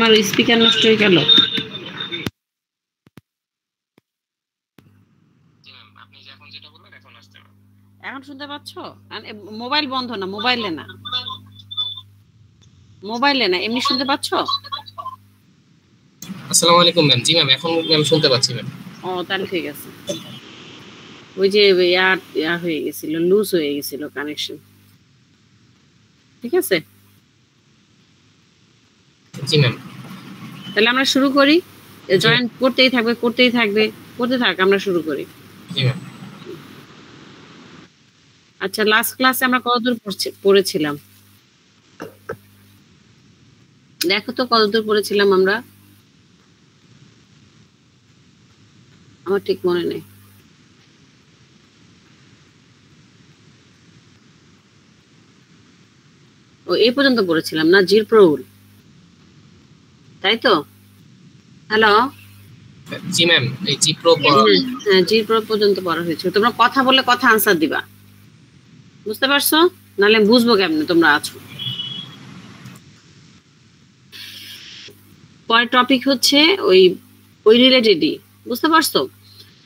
আমার স্পিকার নষ্ট হয়ে গেল। এখন শুনতে পাচ্ছ? মোবাইল বন্ধ না, মোবাইলে না, মোবাইলে না, এমনি শুনতে পাচ্ছ? আসসালামু আলাইকুম ম্যাম। জি ম্যাম, এখন ম্যাম শুনতে পাচ্ছি ম্যাম। ও তাহলে ঠিক আছে। ওই যে ইয়া হয়ে গেছিল, লুজ হয়ে গেছিল কানেকশন। ঠিক আছে, জি ম্যাম। তাহলে আমরা শুরু করি। জয়েন করতেই থাকবে, করতেই থাকবে, করতে থাক, আমরা শুরু করি। জি ম্যাম। আচ্ছা, লাস্ট ক্লাসে আমরা কতদূর পড়েছিলাম দেখো তো, কতদূর পড়েছিলাম আমরা? আমার ঠিক মনে নেই। ও এই পর্যন্ত পড়েছিলাম না, জির প্রউল, তাই তো? হ্যালো, জি ম্যাম, এই জি প্রো, হ্যাঁ জি প্রো পর্যন্ত পড়া হয়েছে। তোমরা কথা বললে কথা আনসার দিবা, বুঝতে পারছো? নাহলে বুঝবো কেমনে তোমরা আছো। পরের টপিক হচ্ছে ওই রিলেটেডই, বুঝতে পারছো?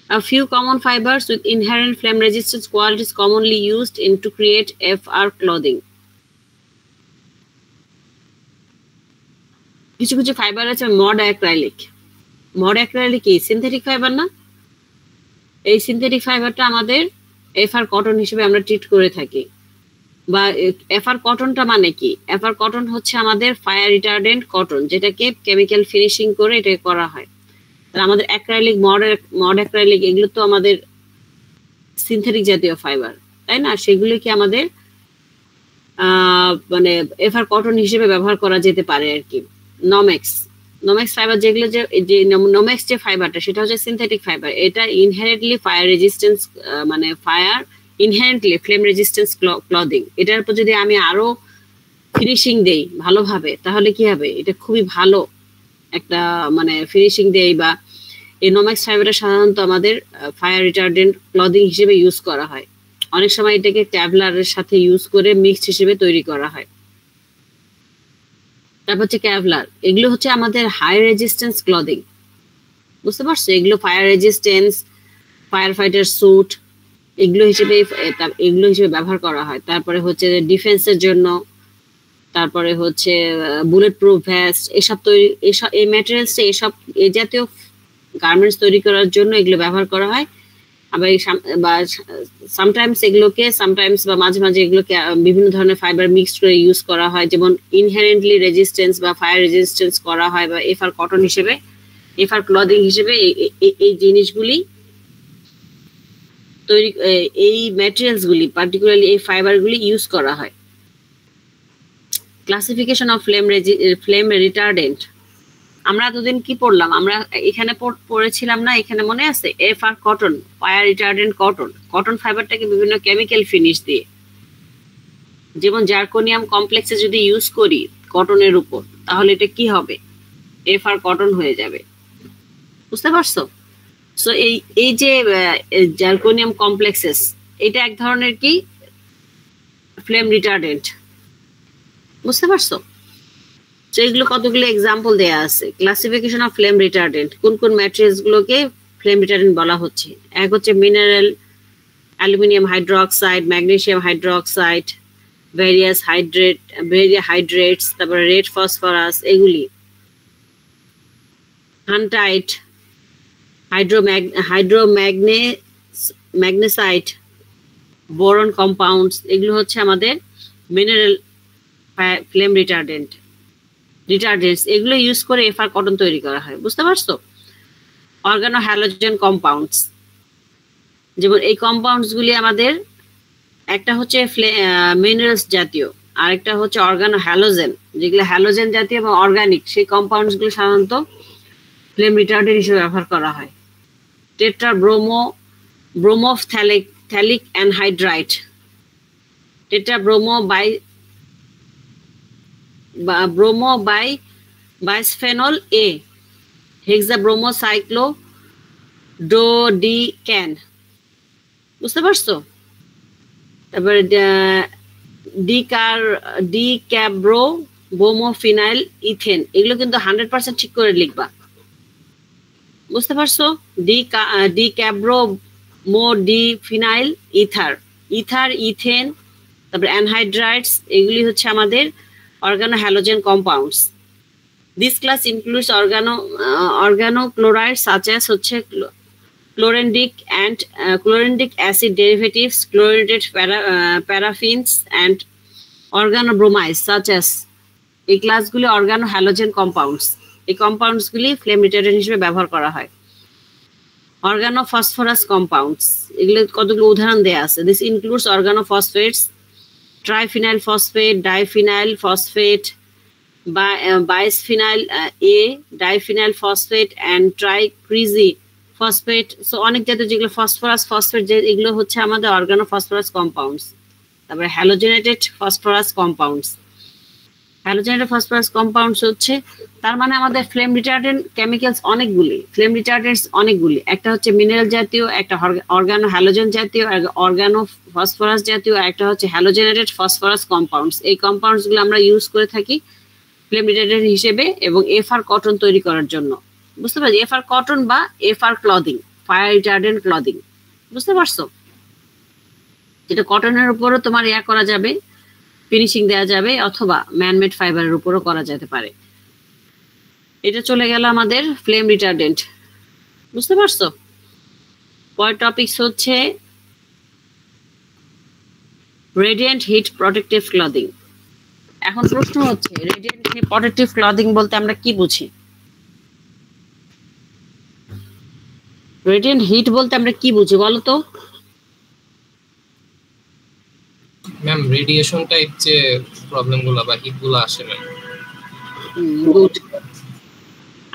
A few common fibers with inherent flame resistance qualities commonly used to create FR clothing. কিছু কিছু ফাইবার আছে মড অ্যাক্রাইলিক। মড অ্যাক্রাইলিক কি সিনথেটিক ফাইবার না? এই সিনথেটিক ফাইবারটা আমাদের এফআর কটন হিসেবে আমরা ট্রিট করে থাকি। বা এফআর কটনটা মানে কি? এফআর কটন হচ্ছে আমাদের ফায়ার রিটার্ডেন্ট কটন, যেটাকে কেমিক্যাল ফিনিশিং করে এটা করা হয়। আমাদের অ্যাক্রাইলিক, মড অ্যাক্রাইলিক এগুলো তো আমাদের সিনথেটিক জাতীয় ফাইবার, তাই না? সেগুলো কি আমাদের মানে এফআর কটন হিসেবে ব্যবহার করা যেতে পারে আর কি। নমেক্স ফাইবার যেগুলো, যে নমেক্স যে ফাইবারটা, সেটা হচ্ছে সিনথেটিক ফাইবার। এটা ইনহেরেন্টলি ফায়ার রেজিস্ট্যান্স, মানে fire inherently flame resistance clothing. এটার উপর যদি আমি আরো ফিনিশিং দেই ভালোভাবে, তাহলে কি হবে? এটা খুবই ভালো একটা মানে ফিনিশিং দেই। বা এই নমেক্স ফাইবারটা সাধারণত আমাদের ফায়ার রিটার্ডেন্ট ক্লদিং হিসেবে ইউজ করা হয়। অনেক সময় এটাকে ক্যাভলারের সাথে ইউজ করে মিক্সড হিসেবে তৈরি করা হয়। তারপর হচ্ছে ক্যাভলার, এগুলো হচ্ছে আমাদের হাই রেজিস্ট্যান্স ক্লদিং, বুঝতে পারছো? এগুলো fire resistance, fire fighter suit এগুলো হিসেবে ব্যবহার করা হয়। তারপরে হচ্ছে ডিফেন্সের জন্য, তারপরে হচ্ছে বুলেট প্রুফ ভেস্ট, এই ম্যাটেরিয়ালসটা, এই জাতীয় গার্মেন্টস তৈরি করার জন্য এগুলো ব্যবহার করা হয়। আবার সামটাইমস বা মাঝে মাঝে এগুলোকে বিভিন্ন ধরনের ফাইবার মিক্সড করে ইউজ করা হয়, যেমন ইনহেরেন্টলি রেজিস্ট্যান্স বা ফায়ার রেজিস্ট্যান্স করা হয়, বা এফআর কটন হিসেবে, এফআর ক্লদিং হিসেবে এই জিনিসগুলি তৈরি, এই ম্যাটেরিয়ালসগুলি পার্টিকুলারলি এই ফাইবারগুলি ইউজ করা হয়। ক্লাসিফিকেশন অফ ফ্লেম রিটার্ডেন্ট, আমরা এতদিন কি পড়লাম? আমরা এখানে পড়েছিলাম না, এখানে মনে আছে? FR cotton, fire retardant cotton. Cotton ফাইবারটাকে বিভিন্ন কেমিক্যাল ফিনিশ দিয়ে, যেমন জার্কোনিয়াম কমপ্লেক্সে যদি ইউজ করি কটনের উপর, তাহলে এটা কি হবে? এফআর কটন হয়ে যাবে, বুঝতে পারছো? সো এই যে জার্কোনিয়াম কমপ্লেক্সেস, এটা এক ধরনের কি ফ্লেম রিটার্ডেন্ট, বুঝতে পারছো? তো এগুলো কতগুলো এক্সাম্পল দেয়া আছে। ক্লাসিফিকেশন অফ ফ্লেম রিটার্ডেন্ট, কোন কোন ম্যাটেরিয়ালস গুলোকে ফ্লেম রিটার্ডেন্ট বলা হচ্ছে? এক হচ্ছে mineral, aluminium hydroxide, magnesium hydroxide, various hydrates, তারপরে রেড ফসফরাস, এগুলি হান্টাইট, ম্যাগনেসাইট, বোরন কম্পাউন্ডস, এগুলো হচ্ছে আমাদের মিনারেল ফ্লেম রিটার্ডেন্টস। এগুলো ইউজ করে এফআর কটন তৈরি করা হয়, বুঝতে পারছো? অর্গানো হ্যালোজেন কম্পাউন্ডস, যেমন এই কম্পাউন্ডস গুলি আমাদের, একটা হচ্ছে মিনারেলস জাতীয়, আর একটা হচ্ছে অর্গানো হ্যালোজেন, যেগুলো হ্যালোজেন জাতীয় এবং অর্গানিক, সেই কম্পাউন্ডস গুলো সাধারণত ফ্লেম রিটার্ডেন্ট হিসেবে ব্যবহার করা হয়। Tetra bromo phthalic anhydride, tetra bromo bisphenol A, hexabromocyclododecane, বুঝতে পারছো? তারপরে ডিক্যাব্রো বোমো ফিনাইল ইথেন, এগুলো কিন্তু 100% ঠিক করে লিখবা, বুঝতে পারছো? Decabromodiphenyl ether, ether ethane, তারপরে অ্যানহাইড্রাইডস, এগুলি হচ্ছে আমাদের organo halogen compounds. This class includes organochloride such as হচ্ছে chlorinic acid derivatives, chlorinated paraffins and organobromides such as, এই ক্লাসগুলি অর্গানো হ্যালোজেন কম্পাউন্ডস, এই কম্পাউন্ডসগুলি ফ্লেম রিটার্ডেন্ট হিসেবে ব্যবহার করা হয়। অর্গানো ফসফরাস কম্পাউন্ডস, এগুলো কতগুলো উদাহরণ দেওয়া আছে। This includes organo phosphates, triphenyl phosphate, diphenyl phosphate, bisphenol A, diphenyl phosphate and tricreasy phosphate। So অনেক জাতীয় যেগুলো ফসফরাস ফসফেট, যে এগুলো হচ্ছে আমাদের অর্গানো ফসফরাস কম্পাউন্ডস। তারপরে halogenated phosphorus compounds, halogenated phosphorus compounds হচ্ছে, তার মানে আমাদের ফ্লেম রিটার্ডেন্ট কেমিক্যালস অনেকগুলি, ফ্লেম রিটার্ডেন্টস অনেকগুলি। একটা হচ্ছে মিনারেল জাতীয়, একটা অর্গানো হ্যালোজেন জাতীয়, অর্গানো ফসফরাস জাতীয়, একটা হচ্ছে হ্যালোজেনেটেড ফসফরাস কম্পাউন্ডস। এই কম্পাউন্ডসগুলো আমরা ইউজ করে থাকি ফ্লেম রিটার্ডেন্ট হিসেবে এবং এফআর কটন তৈরি করার জন্য, বুঝতে পারছি? এফআর কটন বা FR clothing, fire retardant clothing, বুঝতে পারছো? যেটা কটনের উপরও তোমার করা যাবে, ফিনিশিং দেওয়া যাবে, অথবা ম্যানমেড ফাইবারের উপরও করা যেতে পারে। এটা চলে গেল আমাদের ফ্লেম রিটার্ডেন্ট, বুঝতে পারছো? পরের টপিকস হচ্ছে রেডিয়েন্ট হিট প্রোটেক্টিভ ক্লদিং। এখন প্রশ্ন হচ্ছে রেডিয়েন্ট হিট প্রোটেক্টিভ ক্লদিং বলতে আমরা কি বুঝি? রেডিয়েন্ট হিট বলতে আমরা কি বুঝি বলো তো? ম্যাম রেডিয়েশন টাইপ যে প্রবলেমগুলো বা হিটগুলো আসে ম্যাম। গুড।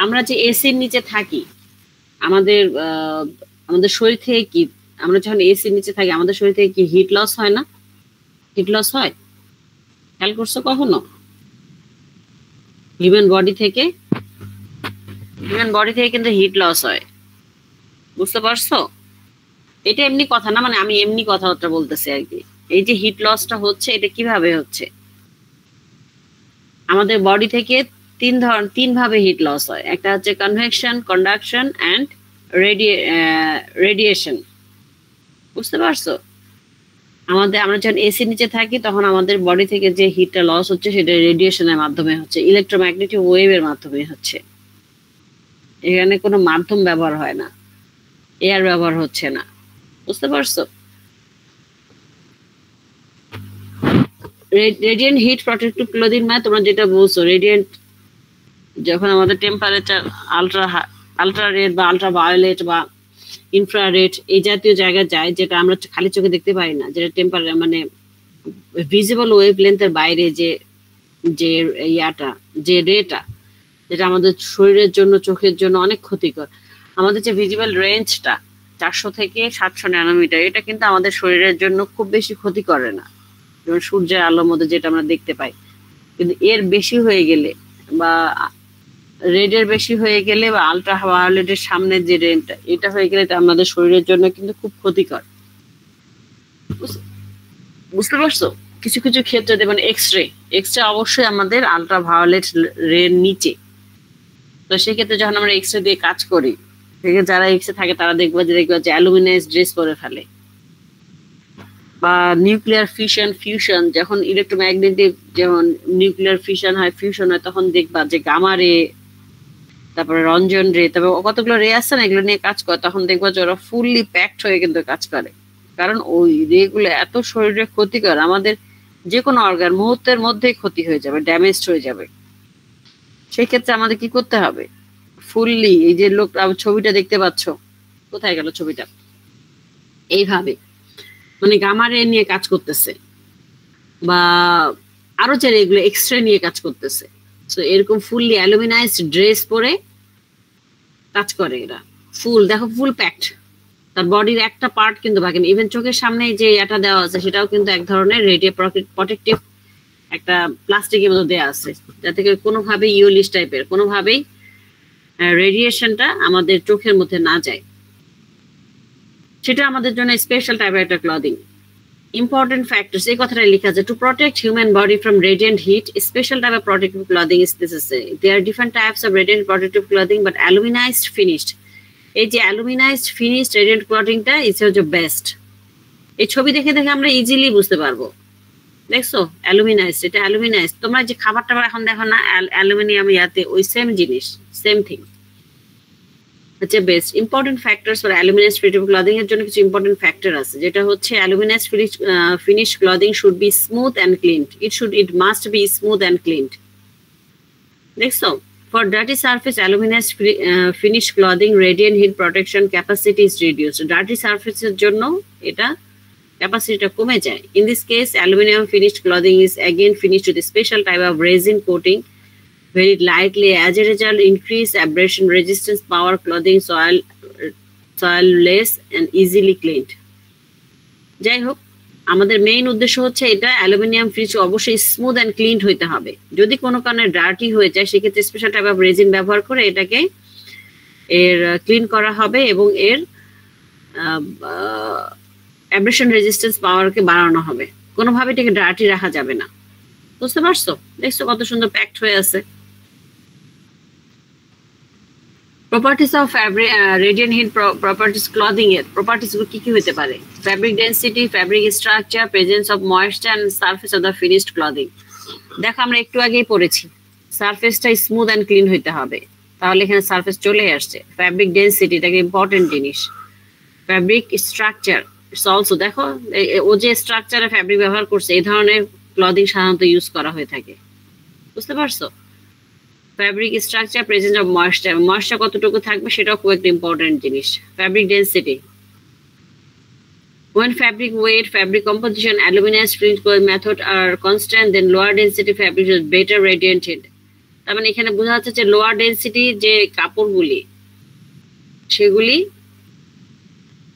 আমরা যে এসির নিচে থাকি, আমাদের আমাদের শরীর থেকে কি, আমরা যখন এসির নিচে থাকি আমাদের শরীর থেকে কি হিট লস হয় না? হিট লস হয়, খেয়াল করছো কখনো? হিউম্যান বডি থেকে কিন্তু হিট লস হয়, বুঝতে পারছো? এটা এমনি কথা না, মানে আমি এমনি কথাবার্তা বলতেছি আর কি। এই যে হিট লসটা হচ্ছে, এটা কিভাবে হচ্ছে? আমাদের বডি থেকে তিন ভাবে হিট লস হয়। একটা হচ্ছে কনভেকশন, কন্ডাকশন অ্যান্ড রেডিয়েশন, বুঝতে পারছো? আমরা যখন এসির নিচে থাকি তখন আমাদের বডি থেকে যে হিটটা লস হচ্ছে সেটা রেডিয়েশনের মাধ্যমে হচ্ছে, ইলেকট্রোম্যাগনেটিক ওয়েভের মাধ্যমে হচ্ছে। এখানে কোনো মাধ্যম ব্যবহার হয় না, এয়ার ব্যবহার হচ্ছে না, বুঝতে পারছো? রেডিয়েন্ট হিট প্রোটেক্টিভ ক্লদিং মানে তোমরা যেটা বলছো, রেডিয়েন্ট যখন আমাদের টেম্পারেচার আলট্রা রেড বা আলট্রা ভায়োলেট বা ইনফ্রারেড এই জাতীয় জায়গায় যায়, যেটা আমরা খালি চোখে দেখতে পারি না, যেটা মানে ভিজিবল ওয়েভ লেন্থের বাইরে যে ইয়াটা, যে রেটা, যেটা আমাদের শরীরের জন্য, চোখের জন্য অনেক ক্ষতিকর। আমাদের যে ভিজিবল রেঞ্জটা 400 থেকে 700 ন্যানোমিটার, এটা কিন্তু আমাদের শরীরের জন্য খুব বেশি ক্ষতি করে না, যেমন সূর্যের আলোর মধ্যে যেটা আমরা দেখতে পাই। কিন্তু এর বেশি হয়ে গেলে বা রেডের বেশি হয়ে গেলে বা আলট্রা ভায়োলেটের সামনে যে রেঞ্জটা, এটা হয়ে গেলে এটা আমাদের শরীরের জন্য কিন্তু খুব ক্ষতিকর, বুঝতে পারছো? কিছু কিছু ক্ষেত্রে দেখবেন এক্সরে অবশ্যই আমাদের আলট্রা ভায়োলেট রের নিচে। তো সেক্ষেত্রে যখন আমরা এক্সরে দিয়ে কাজ করি, যারা এক্সরে থাকে তারা দেখবে যে অ্যালুমিনাইজ ড্রেস পরে ফেলে। বা নিউক্লিয়ার ফিউশন, যখন ইলেকট্রোম্যাগনেটিক, যেমন নিউক্লিয়ার ফিউশন হয় তখন দেখবা যে গামা রে, তারপরে রঞ্জন রে, তারপরে কতগুলো রে আছে না, এগুলো নিয়ে কাজ করে, তখন দেখবা যে ওরা ফুললি প্যাকড হয়ে কিন্তু কাজ করে। কারণ ওই রে গুলো এত শরীরে ক্ষতিকর, আমাদের যে কোনো অর্গান মুহূর্তের মধ্যেই ক্ষতি হয়ে যাবে, ড্যামেজড হয়ে যাবে। সেই ক্ষেত্রে আমাদের কি করতে হবে? ফুললি, এই যে লোক ছবিটা দেখতে পাচ্ছ, কোথায় গেল ছবিটা, এইভাবে মানে গামা রে নিয়ে কাজ করতেছে, বা আরো যে এগুলো এক্সরে নিয়ে কাজ করতেছে। তো এরকম ফুললি অ্যালুমিনাইজড ড্রেস পরে কাজ করে এরা, দেখো ফুল প্যাকড, তার বডির একটা পার্ট কিন্তু বাকি নেই। ইভেন চোখের সামনে যে এটা দেওয়া আছে সেটাও কিন্তু এক ধরনের রেডিও প্রোটেক্টিভ একটা প্লাস্টিকের মতো দেওয়া আছে, যাতে কোনোভাবেই ইওলিস টাইপের কোনোভাবেই রেডিয়েশনটা আমাদের চোখের মধ্যে না যায়। সেটা আমাদের জন্য স্পেশাল টাইপের একটা ক্লদিং, Important factors, এই কথাটা লেখা আছে, to protect human body from radiant heat, a special type of protective clothing is necessary. There are different types of radiant protective clothing, but aluminized finished, এই যে aluminized finished radiant clothingটা is the best. এই ছবি দেখে দেখে আমরা easily বুঝতে পারবো। দেখছো অ্যালুমিনাইজড, এটা অ্যালুমিনাইজড। তোমরা যে খাবারটা এখন দেখো না অ্যালুমিনিয়াম ইয়াতে, ওই সেম জিনিস, সেম থিং হচ্ছে best. Important factors for aluminized printed clothing এর জন্য কিছু ইম্পর্টেন্ট ফ্যাক্টর আছে, যেটা হচ্ছে aluminized finish clothing should be smooth and cleaned. It must be smooth and cleaned. দেখছো, for dirty surface aluminized finish clothing radiant heat protection capacity is reduced. Dirty সারফেসের জন্য এটা ক্যাপাসিটিটা কমে যায়। In this case aluminium finished clothing is again finished with special type of raisin coating very lightly. As a result, increase abrasion resistance, power clothing, soil less and easily cleaned. যাই হোক, আমাদের main উদ্দেশ্য হচ্ছে এটা aluminium finish অবশ্যই smooth and cleaned হইতে হবে। যদি কোনো কারণে ডার্টি হয়ে যায় সেক্ষেত্রে স্পেশাল টাইপ অফ রেজিন ব্যবহার করে এটাকে ক্লিন করা হবে এবং এর অ্যাব্রেশন রেজিস্ট্যান্স পাওয়ারকে বাড়ানো হবে। কোনোভাবে এটাকে ডার্টি রাখা যাবে না। বুঝতে পারছো? দেখছো কত সুন্দর প্যাকড হয়ে আছে। Properties of radiant heat properties clothing এর প্রপার্টিস গুলো কি কি হতে পারে? Fabric density, fabric structure, presence of moisture and surface of the finished clothing. দেখো আমরা একটু আগেই পড়েছি সারফেসটা স্মুথ অ্যান্ড ক্লিন হইতে হবে, তাহলে এখানে সারফেস চলে আসছে। ফ্যাব্রিক ডেন্সিটি, এটাকে ইম্পর্টেন্ট জিনিস। ফ্যাব্রিক স্ট্রাকচার অলসো, দেখো ও যে স্ট্রাকচারে ফ্যাব্রিক ব্যবহার করছে এই ধরনের ক্লদিং সাধারণত ইউজ করা হয়ে থাকে। বুঝতে পারছো? Fabric structure, presence of moisture, moisture কতটুকু থাকবে সেটাও খুব একটা ইম্পর্টেন্ট জিনিস। Fabric density, when fabric weight, fabric composition, aluminized print method are constant, then lower density fabric is better radiated. তার মানে এখানে বোঝা যাচ্ছে যে লোয়ার ডেন্সিটি যে কাপড়গুলি সেগুলি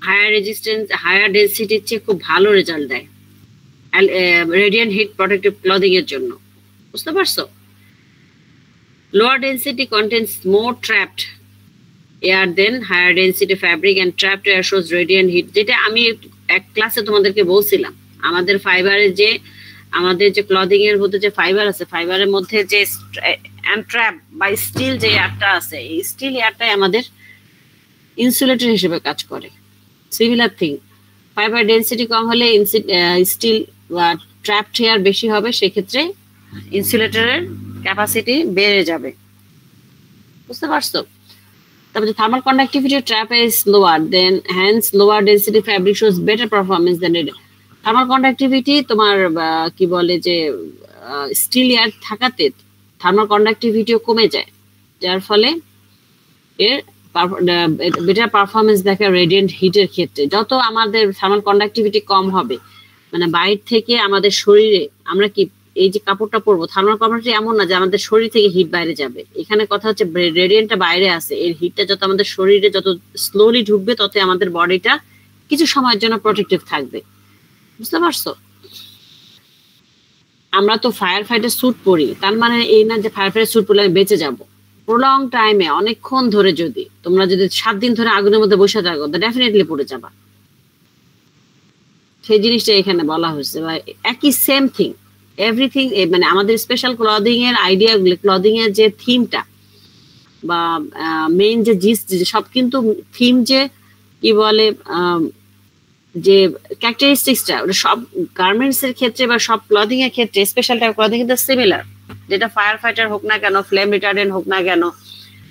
হায়ার রেজিস্ট্যান্স, হায়ার ডেন্সিটির চেয়ে খুব ভালো রেজাল্ট দেয় রেডিয়েন্ট হিট প্রোটেক্টিভ ক্লদিং এর জন্য। বুঝতে পারছো? Lower density contains more trapped air than higher density fabric and trapped air shows radiant heat. যেটা আমি এক ক্লাসে তোমাদেরকে বলছিলাম, আমাদের ফাইবারের যে আমাদের যে ক্লদিং এর মধ্যে যে ফাইবার আছে, ফাইবারের মধ্যে যে ট্র্যাপ বা স্টিল যে এয়ারটা আছে, এই স্টিল এয়ারটাই আমাদের ইনসুলেটর হিসেবে কাজ করে। সিমিলার থিং, ফাইবার ডেন্সিটি কম হলে স্টিল বা ট্র্যাপড এয়ার বেশি হবে, সেক্ষেত্রে ইনসুলেটরের ক্যাপাসিটি বেড়ে যাবে। বুঝতে পারছো? তারপরে thermal conductivity trap is lower then hence lower density fabric shows better performance than red. Thermal conductivity তোমার কি বলে যে স্টিল এয়ার থাকাতে থার্মাল কন্ডাক্টিভিটিও কমে যায়, যার ফলে এর বেটার পারফরমেন্স দেখে রেডিয়েন্ট হিটের ক্ষেত্রে। যত আমাদের থার্মাল কন্ডাক্টিভিটি কম হবে, মানে বাইরে থেকে আমাদের শরীরে আমরা কি এই যে কাপড়টা পরবো, থার্মাল কন্ডাক্টিভিটি এমন না যে আমাদের শরীর থেকে হিট বাইরে যাবে। এখানে কথা হচ্ছে রেডিয়েন্টটা বাইরে আছে, এর হিটটা যত আমাদের শরীরে যত স্লোলি ঢুকবে তত আমাদের বডিটা কিছু সময়ের জন্য প্রোটেক্টিভ থাকবে। বুঝতে পারছো? আমরা তো ফায়ার ফাইটার স্যুট পরি, তার মানে এই না যে ফায়ার ফাইটার স্যুট পরলে আমি বেঁচে যাবো। প্রলং টাইমে অনেকক্ষণ ধরে যদি তোমরা যদি 7 দিন ধরে আগুনের মধ্যে বসে থাকো তো ডেফিনেটলি পড়ে যাবা। সেই জিনিসটা এখানে বলা হয়েছে। বা একই সেম থিং এভরিথিং, মানে আমাদের স্পেশাল ক্লদিং এর আইডিয়া গুলো, ক্লদিং এর যে থিমটা বা মেইন যে জিস্ট সব কিন্তু থিম যে কি বলে যে ক্যারেক্টারিস্টিক্সটা ওটা সব গার্মেন্টস এর ক্ষেত্রে বা সব ক্লদিং এর ক্ষেত্রে স্পেশাল টাইপ ক্লদিং কিন্তু সিমিলার। যেটা ফায়ার ফাইটার হোক না কেন, ফ্লেম রিটার্ডেন্ট হোক না কেন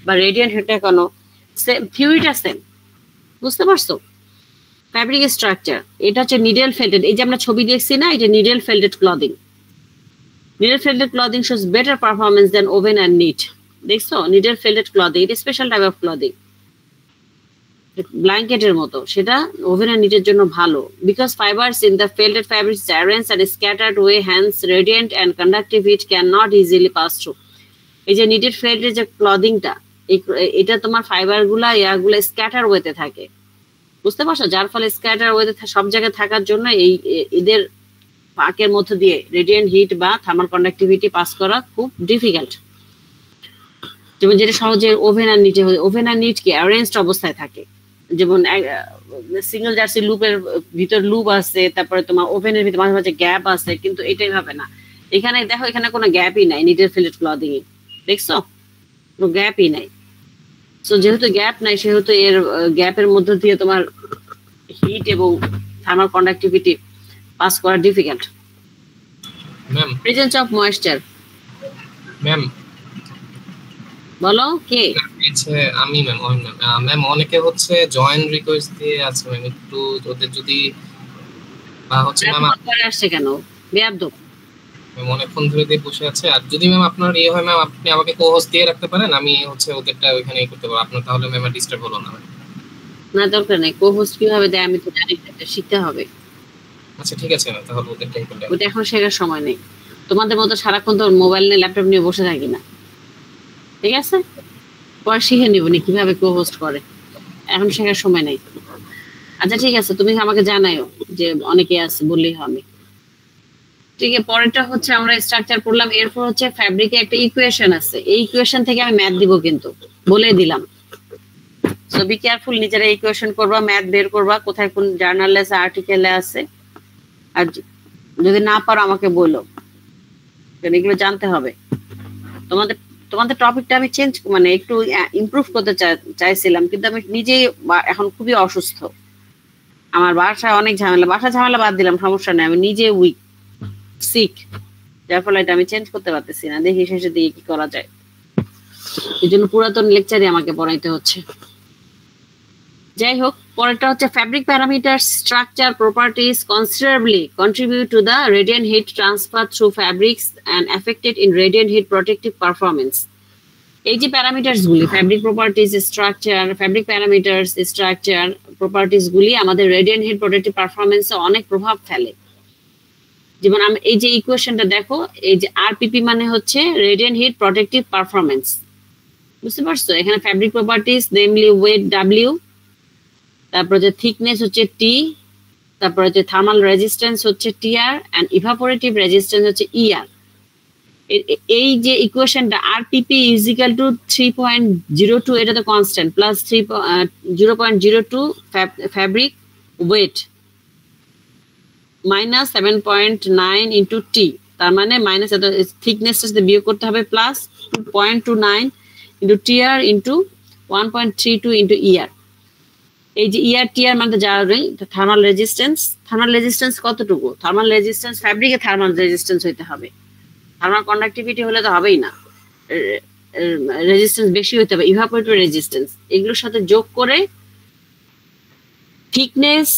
বা রেডিয়েন্ট হোক না কেন, সেম থিওরিটা সেম। বুঝতে পারছো? ফ্যাব্রিক স্ট্রাকচার, এটা হচ্ছে নিডেল ফেল্টেড। এই যে আমরা ছবি দেখছি না, এটা needle felted clothing. Needle felted clothing shows better performance than woven and knit. দেখছো নিডেল ফেল্টেড ক্লদিং, এটা স্পেশাল টাইপ অফ ক্লদিং, ব্ল্যাঙ্কেটের মতো, সেটা ওভেন আর নিটের জন্য ভালো। Because fibres in the felted fabrics arranged and scattered way, hence radiant and conductive heat can not easily pass through. এই যে নিটেড ফেল্টেড যে ক্লদিংটা, এটা তোমার ফাইবার গুলা ইয়াগুলা স্ক্যাটার ওয়েতে থাকে। বুঝতে পারছো? যার ফলে স্ক্যাটার ওয়েতে সব জায়গায় থাকার জন্য এই এদের পাকের মধ্যে দিয়ে রেডিয়েন্ট হিট বা থার্মাল কন্ডাক্টিভিটি পাস করা খুব ডিফিকাল্ট। যেমন যেটা সহজে ওভেন আর নিটে, ওভেন আর নিট কি অ্যারেঞ্জড অবস্থায় থাকে, যেমন সিঙ্গেল জার্সি লুপের ভিতর লুপ আছে, তারপরে তোমার ওভেনের ভিতর মাঝে মাঝে গ্যাপ আছে, কিন্তু এটাই হবে না। এখানে দেখো এখানে কোনো গ্যাপই নাই নিটেড ফিলেট ক্লদিং এ, দেখছো কোনো গ্যাপই নাই। সো যেহেতু গ্যাপ নাই সেহেতু এর গ্যাপের মধ্য দিয়ে তোমার হিট এবং থার্মাল কন্ডাক্টিভিটি পাস করা difficult. Ma'am presence of moisture, ma'am বলো কে? আমি ম্যাম ম্যাম অনেকে হচ্ছে জয়েন রিকোয়েস্ট দিয়ে আছে ম্যাম, একটু ওদের যদি হচ্ছে ম্যাম আসছে কেন বেয়াদব ম্যাম অনেকক্ষণ ধরে দিয়ে বসে আছে। আর যদি ম্যাম আপনার ইয়ে হয় ম্যাম আপনি আমাকে কো-হোস্ট দিয়ে রাখতে পারেন, আমি হচ্ছে ওদেরটা ওইখানে করতে পারবো আপনার, তাহলে ম্যাম ডিস্টার্ব হলো না। না দরকার নেই, কো-হোস্ট কিভাবে দেয় আমি তো জানি, এটা শিখতে হবে। আচ্ছা ঠিক আছে ম্যাম, তাহলে ওদেরটাই করতে হবে। ওটা এখন শেখার সময় নেই, তোমাদের মতো সারাক্ষণ তো মোবাইল নিয়ে ল্যাপটপ নিয়ে বসে থাকি না, ঠিক আছে? পরে শিখে নিবনি কিভাবে কো-হোস্ট করে, এখন শেখার সময় নেই। আচ্ছা ঠিক আছে, তুমি আমাকে জানাইও যে অনেকে আছে, বললেই হবে। ঠিক আছে, পরেরটা হচ্ছে আমরা স্ট্রাকচার পড়লাম, এরপর হচ্ছে ফ্যাব্রিকে একটা ইকুয়েশন আছে, এই ইকুয়েশন থেকে আমি ম্যাথ দিব কিন্তু বলে দিলাম। সো বি কেয়ারফুল, নিজেরা ইকুয়েশন করবা, ম্যাথ বের করবা, কোথায় কোন জার্নালে আছে আর্টিকেলে আছে, আর যদি না পারো আমাকে বলো, এগুলো জানতে হবে। তোমাদের তোমাদের টপিকটা আমি চেঞ্জ মানে একটু ইমপ্রুভ করতে চাইছিলাম, কিন্তু আমি নিজেই এখন খুবই অসুস্থ, আমার বাসায় অনেক ঝামেলা, বাসা ঝামেলা বাদ দিলাম সমস্যা নেই, আমি নিজে উইক সিক, যার ফলে এটা আমি চেঞ্জ করতে পারতেছি না, দেখি শেষের দিকে কি করা যায়। এই জন্য পুরাতন লেকচারই আমাকে পড়াইতে হচ্ছে। যাই হোক, পরেরটা হচ্ছে fabric parameter structure properties considerably contribute to the radiant heat transfer through fabrics and affected in radiant heat protective performance. এই যে প্যারামিটার্স গুলি, fabric properties structure, fabric parameters structure properties গুলি আমাদের রেডিয়েন্ট হিট প্রোটেক্টিভ পারফরমেন্সে অনেক প্রভাব ফেলে। যেমন এই যে ইকুয়েশনটা দেখো, এই যে আরপিপি মানে হচ্ছে রেডিয়েন্ট হিট প্রোটেক্টিভ পারফরমেন্স, বুঝতে পারছো? এখানে fabric properties namely weight W, তারপর যে থিকনেস হচ্ছে টি, তারপর হচ্ছে থার্মাল রেজিস্ট্যান্স হচ্ছে টিআর, এন্ড ইভাপোরেটিভ রেজিস্ট্যান্স হচ্ছে ইআর। এই যে ইকুয়েশনটা আরপিপি ইজ ইকুয়াল টু 3.02, এটা তো constant, plus 0.02 fabric weight minus 7.9 into T, তার মানে মাইনাস এত থিকনেসটা যদি বিয়োগ করতে হবে, plus 2.29 into TR into 1.32 into ER. এই যে ইআর টিআর মানে জানি থার্মাল রেজিস্ট্যান্স কতটুকু, থার্মাল রেজিস্ট্যান্স ফ্যাব্রিকে থার্মাল রেজিস্ট্যান্স হইতে হবে, থার্মাল কন্ডাক্টিভিটি হলে তো হবেই না, রেজিস্ট্যান্স বেশি হইতে হবে, ইভাপোরেটিভ রেজিস্ট্যান্স, এগুলোর সাথে যোগ করে thickness,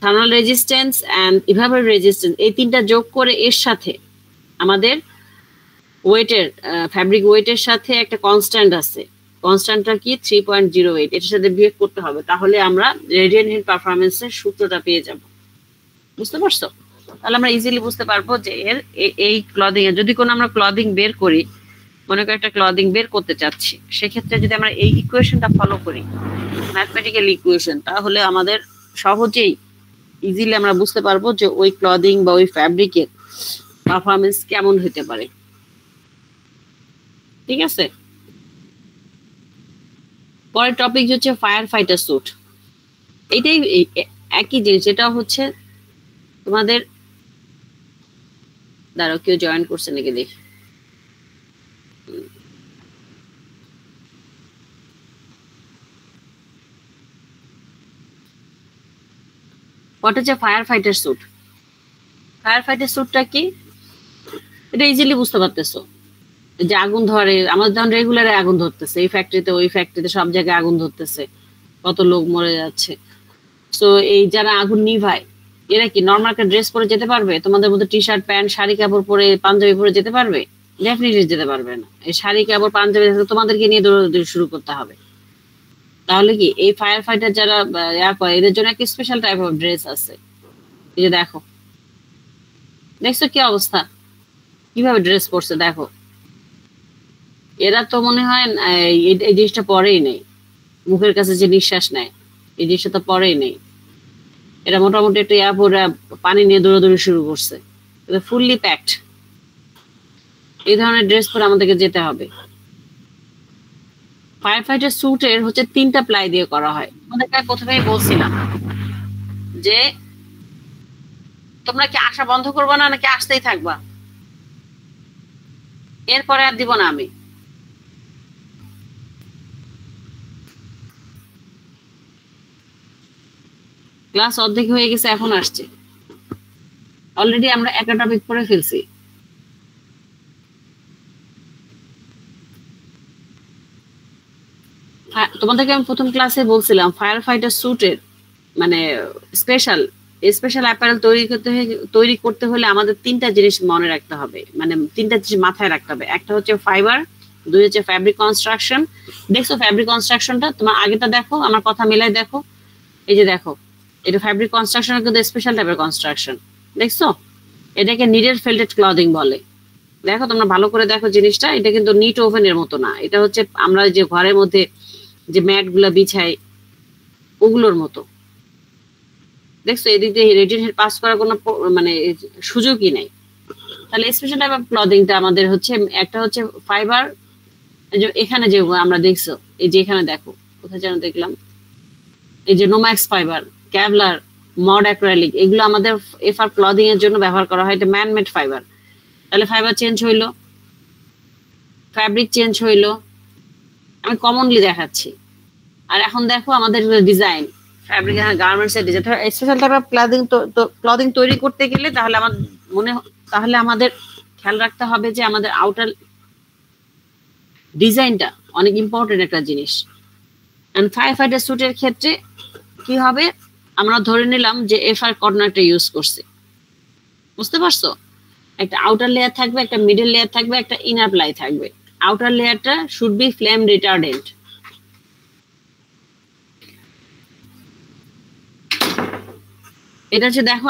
thermal resistance and evaporative resistance, এই তিনটা যোগ করে এর সাথে আমাদের ওয়েটের ফ্যাব্রিক ওয়েটের সাথে একটা কনস্ট্যান্ট আছে, কনস্ট্যান্টটা কি 3.08, এটার সাথে বিয়োগ করতে হবে, তাহলে আমরা রেডিয়েন্ট হিট পারফরমেন্সের সূত্রটা পেয়ে যাব। বুঝতে পারছো? তাহলে আমরা ইজিলি বুঝতে পারবো যে এর এই ক্লদিং এ যদি কোনো আমরা ক্লদিং বের করি, মনে করি একটা ক্লদিং বের করতে চাচ্ছি, সেক্ষেত্রে যদি আমরা এই ইকুয়েশনটা ফলো করি, ম্যাথমেটিক্যাল ইকুয়েশন, তাহলে আমাদের সহজেই ইজিলি আমরা বুঝতে পারবো যে ওই ক্লদিং বা ওই ফ্যাব্রিকের পারফরমেন্স কেমন হতে পারে। ঠিক আছে, পরের টপিক হচ্ছে ফায়ার ফাইটার স্যুট। এইটাই একই জিনিস, এটা হচ্ছে তোমাদের, দাঁড়াও কেউ জয়েন করছে নাকি দেখি, হোয়াট হচ্ছে fire fighter suit. Fire fighter স্যুটটা কি, এটা ইজিলি বুঝতে পারতেছো, যে আগুন ধরে, আমাদের যখন রেগুলারে আগুন ধরতেছে, এই ফ্যাক্টরিতে ওই ফ্যাক্টরিতে সব জায়গায় আগুন ধরতেছে, কত লোক মরে যাচ্ছে। সো এই যারা আগুন নিভায় এরা কি নর্মাল একটা ড্রেস পরে যেতে পারবে? তোমাদের মধ্যে টি শার্ট প্যান্ট শাড়ি কাপড় পরে পাঞ্জাবি পরে যেতে পারবে? ডেফিনেটলি যেতে পারবে না। এই শাড়ি কাপড় পাঞ্জাবি তোমাদেরকে নিয়ে দৌড়াদৌড়ি শুরু করতে হবে। তাহলে কি এই ফায়ার ফাইটার যারা করে এদের জন্য একটা স্পেশাল টাইপ অফ ড্রেস আছে। এই যে দেখো, দেখছো কি অবস্থা, কিভাবে ড্রেস পরছে দেখো। এরা তো মনে হয় এই জিনিসটা পরেই নেই, মুখের কাছে যে নিঃশ্বাস নেয় এই জিনিসটা তো পরেই নেই। এরা মোটামুটি একটা পানি নিয়ে দৌড়াদৌড়ি শুরু করছে, ফুললি প্যাকড। এই ধরনের ড্রেস পরে আমাদেরকে যেতে হবে। ফায়ার ফাইটার স্যুটের হচ্ছে 3টা প্লাই দিয়ে করা হয়। তোমাদেরকে প্রথমেই বলছিলাম যে তোমরা কি আসা বন্ধ করবে না নাকি আসতেই থাকবা? এরপরে আর দিব না আমি। ক্লাস অর্ধেক হয়ে গেছে, এখন আসছে। অলরেডি আমরা একটা টপিক পড়ে ফেলছি। তোমাদেরকে আমি প্রথম ক্লাসে বলছিলাম ফায়ার ফাইটার স্যুটের মানে স্পেশাল অ্যাপারেল তৈরি করতে হলে আমাদের 3টা জিনিস মনে রাখতে হবে, মানে 3টা জিনিস মাথায় রাখতে হবে। একটা হচ্ছে ফাইবার, 2 হচ্ছে ফ্যাব্রিক কনস্ট্রাকশন। দেখছো ফ্যাব্রিক কনস্ট্রাকশনটা? তোমার আগেটা দেখো, আমার কথা মিলাই দেখো। এই যে দেখো, এটা ফ্যাব্রিক কনস্ট্রাকশন কিন্তু স্পেশাল টাইপের কনস্ট্রাকশন। দেখছো, এটাকে নিডেড ফেল্টেড ক্লদিং বলে। দেখো তোমরা ভালো করে দেখো জিনিসটা, এটা কিন্তু নিট ওভেনের মতো না। এটা হচ্ছে আমরা যে ঘরের মধ্যে যে ম্যাট গুলা বিছাই ওগুলোর মতো। দেখছো, এদিক দিয়ে রেডিয়েশন পাস করার কোনো মানে সুযোগই নাই। তাহলে স্পেশাল টাইপ অফ ক্লদিংটা আমাদের হচ্ছে একটা হচ্ছে ফাইবার, এখানে যে আমরা দেখছো, এই যে এখানে দেখো, কোথায় যেন দেখলাম, এই যে নোম্যাক্স ফাইবার, ক্যাভলার, মড অ্যাক্রিলিক, এগুলো আমাদের এফআর ক্লদিং এর জন্য ব্যবহার করা হয়। এটা ম্যানমেড ফাইবার। তাহলে ফাইবার চেঞ্জ হইলো, ফ্যাব্রিক চেঞ্জ হইলো, আমি কমনলি দেখাচ্ছি। আর এখন দেখো আমাদের ডিজাইন, ফ্যাব্রিক, গার্মেন্টস এর design. Special type of clothing তৈরি করতে গেলে তাহলে আমাদের খেয়াল রাখতে হবে যে আমাদের আউটার ডিজাইনটা অনেক ইম্পর্টেন্ট একটা জিনিস। এন্ড ফায়ার ফাইটার স্যুটের ক্ষেত্রে কি হবে, আমরা ধরে নিলাম যে এফআর কটন একটা ইউজ করছে, বুঝতে পারছো? একটা আউটার লেয়ার থাকবে, একটা মিডল লেয়ার থাকবে, একটা ইনার প্লাই থাকবে। আউটার লেয়ারটা শুড বি ফ্লেম রিটার্ডেন্ট। এটা হচ্ছে দেখো,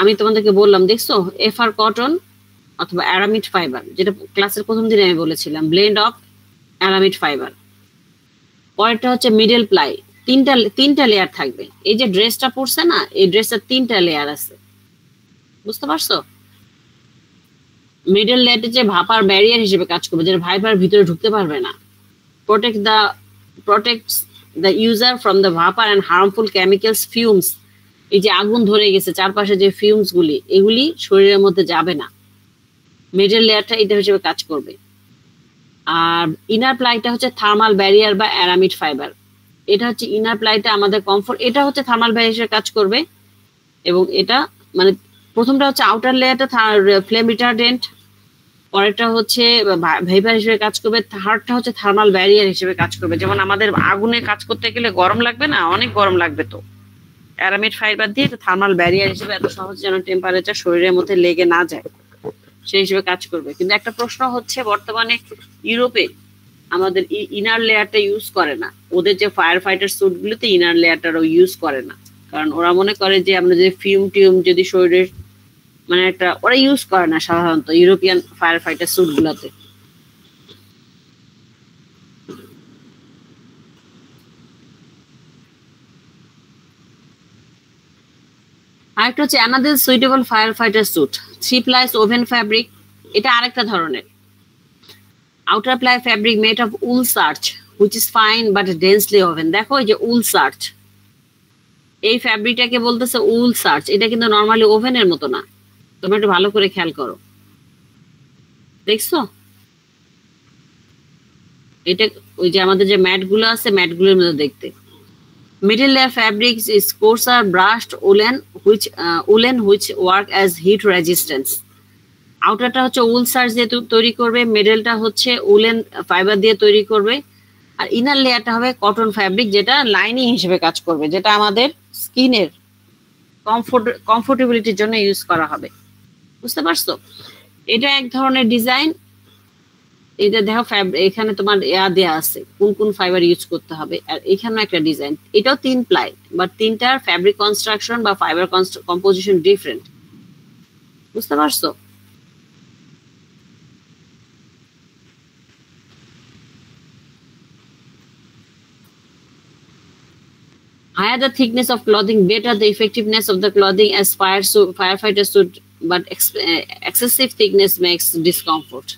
আমি তোমাদেরকে বললাম, দেখছো এফআর কটন অথবা অ্যারামিড ফাইবার, যেটা ক্লাসের প্রথম দিনে আমি বলেছিলাম, ব্লেন্ড অফ অ্যারামিড ফাইবার। পরেরটা হচ্ছে মিডল প্লাই, তিনটা লেয়ার থাকবে। এই যে ড্রেসটা পরছে না, এই ড্রেসের 3টা লেয়ার আছে, বুঝতে পারছো? মিডল লেয়ারটা যে ভাপার ব্যারিয়ার হিসেবে কাজ করবে, যেটা ভাইপার ভিতরে ঢুকতে পারবে না। protects the user from the vapor and harmful chemicals fumes। এই যে আগুন ধরে গেছে চারপাশে যে ফিউমস গুলি, এগুলি শরীরের মধ্যে যাবে না। মিডল লেয়ারটা এটা হিসেবে কাজ করবে। আর ইনার প্লাইটা হচ্ছে থার্মাল ব্যারিয়ার বা অ্যারামিড ফাইবার। এটা হচ্ছে ইনার প্লাইটা আমাদের কমফোর্ট, এটা হচ্ছে থার্মাল ব্যারিয়ার হিসেবে কাজ করবে। এবং এটা মানে প্রথমটা হচ্ছে আউটার লেয়ারটা ফ্লেম রিটার্ডেন্ট, পরেরটা হচ্ছে ভাইপার হিসেবে কাজ করবে, থার্ডটা হচ্ছে থার্মাল ব্যারিয়ার হিসেবে কাজ করবে। যেমন আমাদের আগুনে কাজ করতে গেলে গরম লাগবে না, অনেক গরম লাগবে, তো অ্যারামিড ফাইবার দিয়ে থার্মাল ব্যারিয়ার হিসেবে এত সহজ যেন টেম্পারেচার শরীরের মধ্যে লেগে না যায় সেই হিসেবে কাজ করবে। কিন্তু একটা প্রশ্ন হচ্ছে, বর্তমানে ইউরোপে আমাদের ইনার লেয়ারটা ইউজ করে না। ওদের যে ফায়ার ফাইটার স্যুট গুলোতে ইনার লেয়ারটাও ইউজ করে না, কারণ ওরা মনে করে যে আমরা যে টিউম যদি শরীরের মানে একটা, ওরা ইউজ করে না সাধারণত ইউরোপিয়ান ফায়ার ফাইটার স্যুট গুলোতে। আরেকটা হচ্ছে another suitable fire fighter suit, 3 ply woven fabric. এটা আরেকটা ধরনের outer ply fabric made of wool serge which is fine but densely woven. দেখো এই যে উল সার্চ, এই ফ্যাব্রিকটাকে বলতেছে উল সার্চ। এটা কিন্তু নর্মালি ওভেনের মতো না, তোমরা একটু ভালো করে খেয়াল করো, দেখছো? এটা ওই যে আমাদের যে ম্যাট গুলো আছে, ম্যাট গুলোর মধ্যে দেখতে। Middle layer fabrics is coarser brushed woolen which work as heat resistance. আউটারটা হচ্ছে উল সার্চ দিয়ে তৈরি করবে, মিডলটা হচ্ছে উলেন ফাইবার দিয়ে তৈরি করবে, আর ইনার লেয়ারটা হবে কটন ফ্যাব্রিক, যেটা লাইনিং হিসেবে কাজ করবে, যেটা আমাদের স্কিনের কমফোর্টেবিলিটির জন্য ইউজ করা হবে, বুঝতে পারছো? এটা এক ধরনের ডিজাইন। এটা দেখো এখানে তোমার দেয়া আছে কোন কোন ফাইবার ইউজ করতে হবে, আর এখানেও একটা ডিজাইন। এটাও 3 প্লাই, বাট 3টার ফ্যাব্রিক কনস্ট্রাকশন বা ফাইবার কম্পোজিশন ডিফারেন্ট, বুঝতে পারছো? Higher the thickness of clothing, better the effectiveness of the clothing as firefighter suit, but excessive thickness makes discomfort.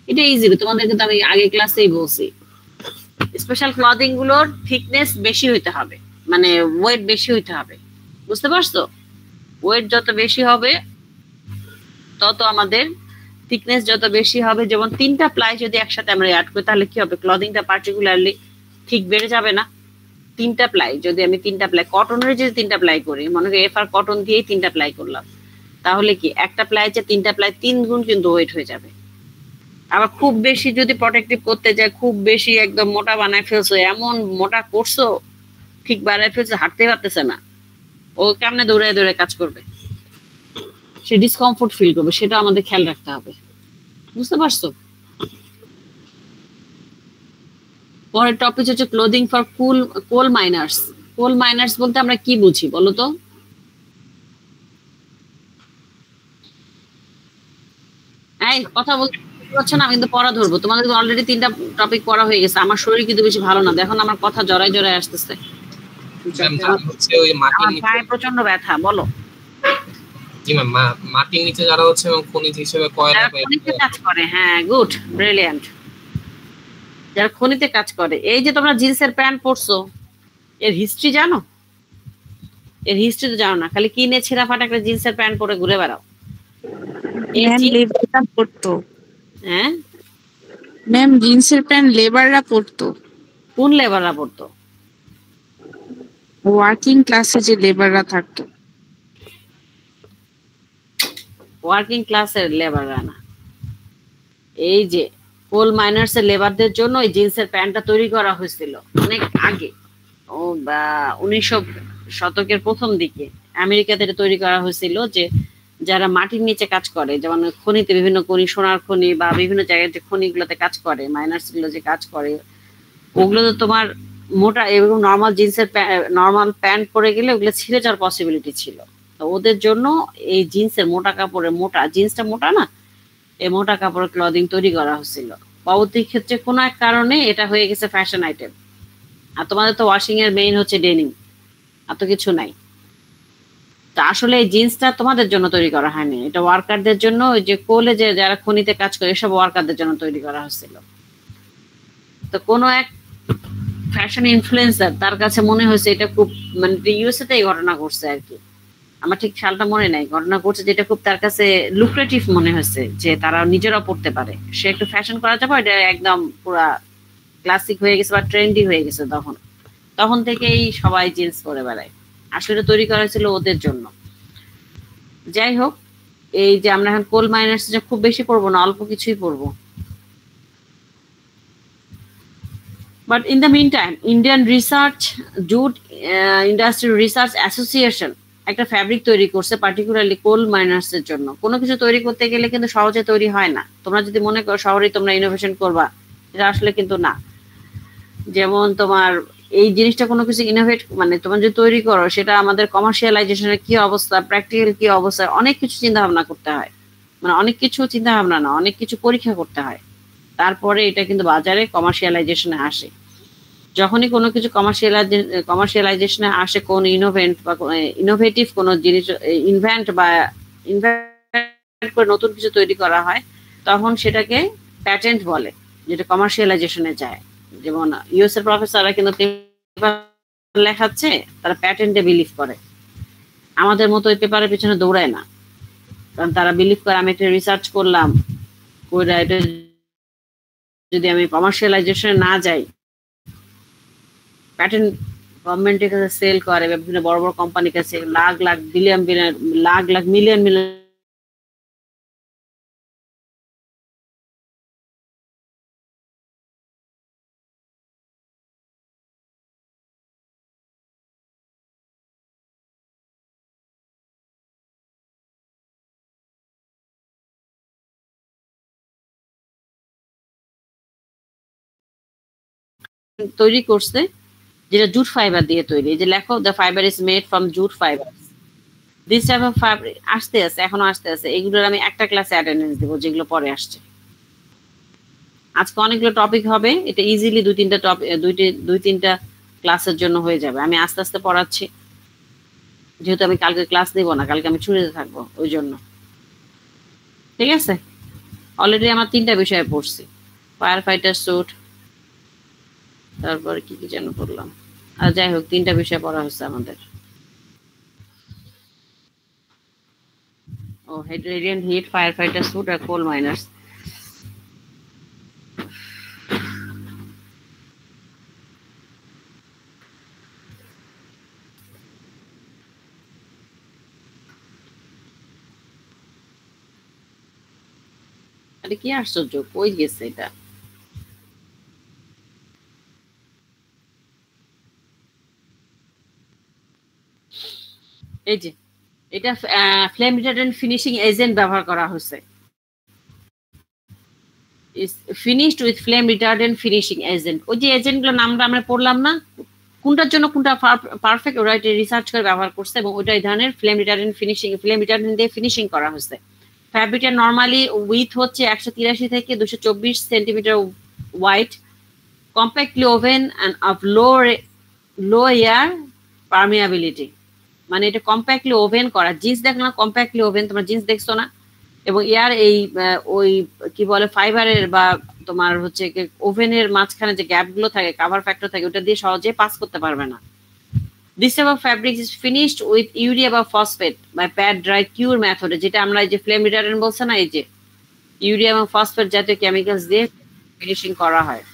এটা ইজি, তোমাদেরকে তো আমি আগে ক্লাসেই বলছি। স্পেশাল ক্লদিং গুলোর থিকনেস বেশি হইতে হবে, মানে ওয়েট বেশি হইতে হবে, বুঝতে পারছো? ওয়েট যত বেশি হবে তত আমাদের থিকনেস যত বেশি হবে, যেমন 3টা প্লাই যদি একসাথে আমরা অ্যাড করি তাহলে কি হবে, ক্লদিংটা পার্টিকুলারলি ঠিক বেড়ে যাবে না? 3টা প্লাই যদি আমি 3টা প্লাই কটনের যদি 3টা প্লাই করি, মনে করি এফআর কটন দিয়েই 3টা প্লাই করলাম, তাহলে কি একটা প্লাই যে 3টা প্লাই 3 গুণ কিন্তু ওয়েট হয়ে যাবে। আবার খুব বেশি যদি প্রোটেক্টিভ করতে যায়, খুব বেশি একদম মোটা বানায় ফেলছো, এমন মোটা করছো ঠিক বানায় ফেলছো, হাঁটতে পারতেছে না, ও কেমনে দৌড়ে দৌড়ে কাজ করবে, সে ডিসকমফোর্ট ফিল করবে, সেটা আমাদের খেয়াল রাখতে হবে, বুঝতে পারছো? পরের টপিক হচ্ছে clothing for coal miners. Coal miners বলতে আমরা কি বুঝি বলো তো? এই কথা বলতে পারছো না, আমি কিন্তু পড়া ধরবো, তোমাদের অলরেডি 3টা টপিক পড়া হয়ে গেছে, আমার শরীর কিন্তু বেশি ভালো না, দেখো আমার কথা জড়াই জড়াই আসতেছে, প্রচন্ড ব্যথা। বলো। জি ম্যাম, মাটির নিচে যারা হচ্ছে খনিজ হিসেবে কয়লা কাজ করে, হ্যাঁ গুড ব্রিলিয়ান্ট, যারা খনিতে কাজ করে। এই যে তোমরা জিন্সের প্যান্ট পরছো, এর হিস্ট্রি জানো? এর হিস্ট্রি তো জানো না, খালি কিনে ছেঁড়া ফাটা একটা জিন্সের প্যান্ট পরে ঘুরে বেড়াও। হ্যাঁ ম্যাম, জিন্সের প্যান্ট লেবাররা পরতো। কোন লেবাররা পরতো? ওয়ার্কিং ক্লাসে যে লেবাররা থাকতো। ওয়ার্কিং ক্লাসের লেবাররা না, এই যে কোল মাইনার্স এর লেবারদের জন্য এই জিন্সের প্যান্টটা তৈরি করা হয়েছিল অনেক আগে, ও বা 1900 শতকের প্রথম দিকে আমেরিকাতে তৈরি করা হয়েছিল, যে যারা মাটির নিচে কাজ করে, যেমন খনিতে বিভিন্ন খনি, সোনার খনি বা বিভিন্ন জায়গায় যে খনিগুলোতে কাজ করে, মাইনার্স গুলো যে কাজ করে, ওগুলো তো তোমার মোটা এবং নর্মাল জিন্সের নর্মাল প্যান্ট পরে গেলে ওগুলো ছিঁড়ে যাওয়ার পসিবিলিটি ছিল, তো ওদের জন্য এই জিন্সের মোটা কাপড়ের, মোটা জিন্সটা মোটা না, এই মোটা কাপড়ের ক্লদিং তৈরি করা হয়েছিল। পরবর্তী ক্ষেত্রে কোনো এক কারণে এটা হয়ে গেছে ফ্যাশন আইটেম। আর তোমাদের তো ওয়াশিং এর মেইন হচ্ছে ডেনিম, এত কিছু নাই। তা আসলে এই জিন্সটা তোমাদের জন্য তৈরি করা হয়নি, এটা ওয়ার্কারদের জন্য, ওই যে কোলে যে যারা খনিতে কাজ করে এসব ওয়ার্কারদের জন্য তৈরি করা হয়েছিল। তো কোনো এক ফ্যাশন ইনফ্লুয়েন্সার, তার কাছে মনে হয়েছে এটা খুব, মানে ইউএসএ তে এই ঘটনা ঘটছে আর কি, আমার ঠিক সালটা মনে নাই, ঘটনা ঘটছে যেটা খুব তার কাছে লুক্রেটিভ মনে হয়েছে, যে তারা নিজেরাও পড়তে পারে, সে একটু ফ্যাশন করা যাবে, এটা একদম পুরা ক্লাসিক হয়ে গেছে বা ট্রেন্ডি হয়ে গেছে, তখন থেকেই সবাই জিন্স পরে বেড়ায়। আসলে তৈরি করা হয়েছিল ওদের জন্য। যাই হোক, এই যে আমরা এখন কোল মাইনার্স খুব বেশি পড়বো না, অল্প কিছুই পড়বো। But in the mean time Indian research jute industry research association একটা ফ্যাব্রিক তৈরি করছে পার্টিকুলারলি কোল মাইনার্স এর জন্য। কোনো কিছু তৈরি করতে গেলে কিন্তু সহজে তৈরি হয় না, তোমরা যদি মনে করো শহরে তোমরা ইনোভেশন করবা, এটা আসলে কিন্তু না। যেমন তোমার এই জিনিসটা কোনো কিছু ইনোভেট, মানে তোমরা যদি তৈরি করো, সেটা আমাদের কমার্শিয়ালাইজেশনের কি অবস্থা, প্র্যাকটিক্যাল কি অবস্থা, অনেক কিছু চিন্তা ভাবনা করতে হয়, মানে অনেক কিছু চিন্তা ভাবনা না, অনেক কিছু পরীক্ষা করতে হয়, তারপরে এটা কিন্তু বাজারে কমার্শিয়ালাইজেশনে আসে। যখনই কোনো কিছু কমার্শিয়ালাইজেশনে আসে, কোন ইনোভেন্ট বা ইনোভেটিভ কোনো জিনিস ইনভেন্ট করে নতুন কিছু তৈরি করা হয়, তখন সেটাকে প্যাটেন্ট বলে, যেটা কমার্শিয়ালাইজেশনে যায়। যেমন ইউএস এর প্রফেসররা কিন্তু লেখাচ্ছে, তারা প্যাটেন্টে বিলিভ করে, আমাদের মতো ওই পেপারের পিছনে দৌড়ায় না, কারণ তারা বিলিভ করে আমি একটা রিসার্চ করলাম, এটা যদি আমি কমার্শিয়ালাইজেশনে না যাই, প্যাটেন্ট গভর্নমেন্টের কাছে সেল করে, বিভিন্ন বড় বড় কোম্পানির কাছে লাখ লাখ মিলিয়ন তৈরি করছে, যেটা জুট ফাইবার দিয়ে তৈরি। এই যে লেখো, the fibre is made from jute fibre, this type of fibre আসতে আছে, এখনো আসতে আছে। এগুলোর আমি একটা ক্লাসে অ্যাটেন্ডেন্স দেবো, যেগুলো পরে আসছে। আজকে অনেকগুলো টপিক হবে, এটা ইজিলি দুই তিনটা ক্লাসের জন্য হয়ে যাবে। আমি আস্তে আস্তে পড়াচ্ছি, যেহেতু আমি কালকে ক্লাস নিব না, কালকে আমি ছুটিতে থাকবো, ওই জন্য। ঠিক আছে, অলরেডি আমার 3টা বিষয়ে পড়ছি, ফায়ার ফাইটার স্যুট, তারপর কি কি যেন পড়লাম, আর যাই হোক 3টা বিষয় পড়া হচ্ছে আমাদের। ও radiant heat, fire fighter suit আর কোল মাইনার্স। আরে কি আশ্চর্য, কই গেছে এটা? এই যে এটা ফ্লেম রিটার্ডেন্ট ফিনিশিং এজেন্ট ব্যবহার করা হয়েছে। is finished with flame retardant finishing agent। ওই যে এজেন্টগুলোর নামটা আমরা পড়লাম না, কোনটার জন্য কোনটা পারফেক্ট, ওরা এটা রিসার্চ করে ব্যবহার করছে এবং ওইটা এই ধরনের ফ্লেম রিটার্ডেন্ট দিয়ে ফিনিশিং করা হয়েছে। ফ্যাব্রিকটা নর্মালি উইথ হচ্ছে 183 থেকে 224 centimetre wide, compactly woven and of low air permeability. মানে এটা কম্প্যাক্টলি ওভেন করা, জিন্স দেখো না কম্প্যাক্টলি ওভেন, তোমরা জিন্স দেখছো না? এবং এয়ার এই ওই কি বলে ফাইবারের বা তোমার হচ্ছে ওভেনের মাঝখানে যে গ্যাপগুলো থাকে, কাভার ফ্যাক্টর থাকে, ওটা দিয়ে সহজে পাস করতে পারবে না। This type of fabric is finished with urea বা phosphate by pad dry cure method, যেটা আমরা এই যে ফ্লেম রিটার্ডেন্ট বলছে না, এই যে ইউরিয়া এবং ফসফেট জাতীয় কেমিক্যালস দিয়ে ফিনিশিং করা হয়।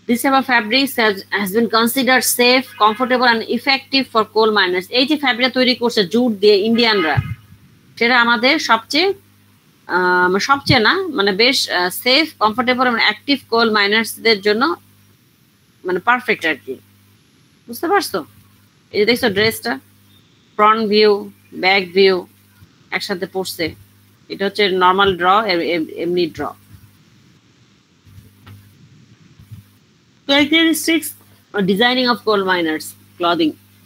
This type of fabrics has been considered safe, comfortable and effective for coal miners। এই যে ফ্যাব্রিক তৈরি করছে জুট দিয়ে ইন্ডিয়ানরা, সেটা আমাদের সবচেয়ে না মানে বেশ সেফ, কমফোর্টেবল এবং অ্যাক্টিভ কোল মাইনার্সদের জন্য মানে পারফেক্ট আর কি। বুঝতে পারছো? এই যে দেখছো ড্রেসটা, ফ্রন্ট ভিউ ব্যাক ভিউ একসাথে পড়ছে। এটা হচ্ছে নর্মাল ড্র, এমনি draw. Characteristics designing of coal miners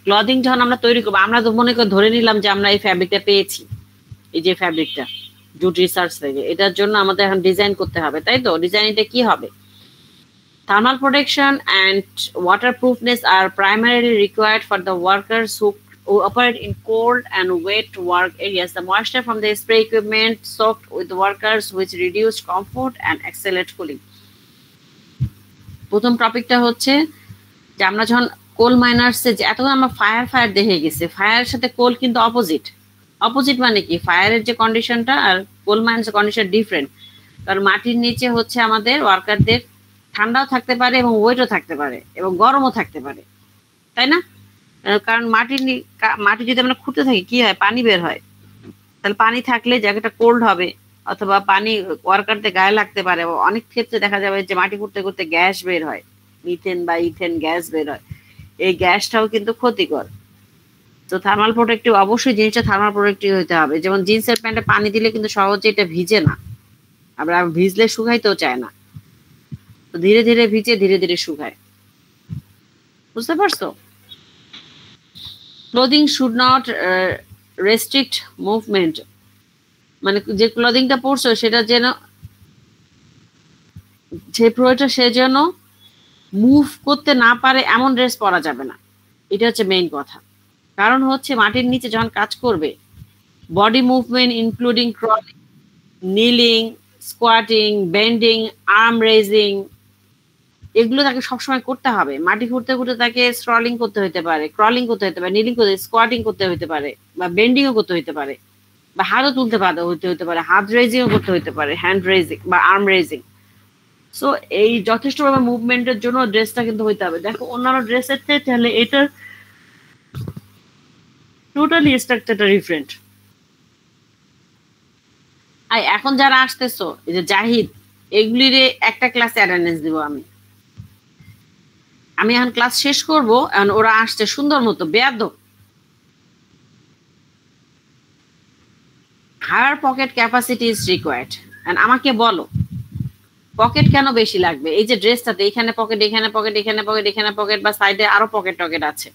clothing যখন আমরা তৈরি করবো, আমরা তো মনে করে ধরে নিলাম যে আমরা এই ফ্যাব্রিকটা পেয়েছি, এই যে ফ্যাব্রিকটা জুট রিসার্চ থেকে, এটার জন্য আমাদের এখন ডিজাইন করতে হবে, তাই তো? ডিজাইনটা কি হবে? Thermal protection and waterproofness are primarily required for the workers who operate in cold and wet work areas. The moisture from the spray equipment soaked with workers which reduce comfort and accelerate cooling. প্রথম টপিকটা হচ্ছে যে আমরা যখন কোল মাইনার্সে যে এতক্ষণ আমরা fire দেখে গেছি, ফায়ারের সাথে কোল কিন্তু অপোজিট মানে কি? ফায়ারের যে কন্ডিশনটা আর কোল মাইনার্সের কন্ডিশন ডিফারেন্ট। কারণ মাটির নিচে হচ্ছে আমাদের ওয়ার্কারদের ঠান্ডাও থাকতে পারে এবং ওয়েটও থাকতে পারে এবং গরমও থাকতে পারে, তাই না? কারণ মাটি যদি আমরা খুঁড়তে থাকি কি হয়? পানি বের হয়। তাহলে পানি থাকলে জায়গাটা কোল্ড হবে, অথবা পানি ওয়ার্কারদের গায়ে লাগতে পারে। অনেক ক্ষেত্রে দেখা যাবে যে মাটি খুঁড়তে করতে গ্যাস বের হয়, মিথেন বা ইথেন গ্যাস বের হয়, এই গ্যাসটাও কিন্তু ক্ষতিকর। তো থার্মাল প্রোটেক্টিভ, অবশ্যই জিনিসটা থার্মাল প্রোটেক্টিভ হতে হবে। যেমন জিন্সের প্যান্টে পানি দিলে কিন্তু সহজে এটা ভিজে না, আবার ভিজলে শুকাইতেও চায় না, তো ধীরে ধীরে ভিজে ধীরে ধীরে শুকায়। বুঝতে পারছো? Clothing should not restrict movement, মানে যে ক্লোদিংটা পরছো সেটা যেন যে প্রয়োজন সে যেন মুভ করতে না পারে এমন ড্রেস পরা যাবে না। এটা হচ্ছে মেইন কথা। কারণ হচ্ছে মাটির নিচে যখন কাজ করবে, body movement including crawling, kneeling, squatting, bending, arm raising, এগুলো তাকে সবসময় করতে হবে। মাটি খুঁড়তে খুঁড়তে তাকে স্ক্রলিং করতে হতে পারে, ক্রলিং করতে হতে পারে, নিলিং করতে, স্কোয়াটিং করতে হতে পারে, বা বেন্ডিংও করতে হতে পারে, বা হাতও তুলতে হতে পারে, হাত রেজিংও করতে হতে পারে, হ্যান্ড রেজিং বা আর্ম রেজিং। সো এই যথেষ্ট মুভমেন্টের জন্য ড্রেসটা কিন্তু হইতে হবে। দেখো অন্যান্য ড্রেসের থেকে তাহলে এটার টোটালি স্ট্রাকচারটা ডিফারেন্ট। আর এখন যারা আসতেছো, এই যে জাহিদ, এগুলির একটা ক্লাসে অ্যাটেন্ডেন্স দিব আমি এখন ক্লাস শেষ করব, এখন ওরা আসছে সুন্দর মতো বেয়াদব। Higher pocket capacity is required. আমাকে বলো পকেট কেন বেশি লাগবে? এই যে ড্রেসটাতে এখানে পকেট, এখানে পকেট, এখানে পকেট, এখানে পকেট, বা সাইডে আরো পকেট টকেট আছে,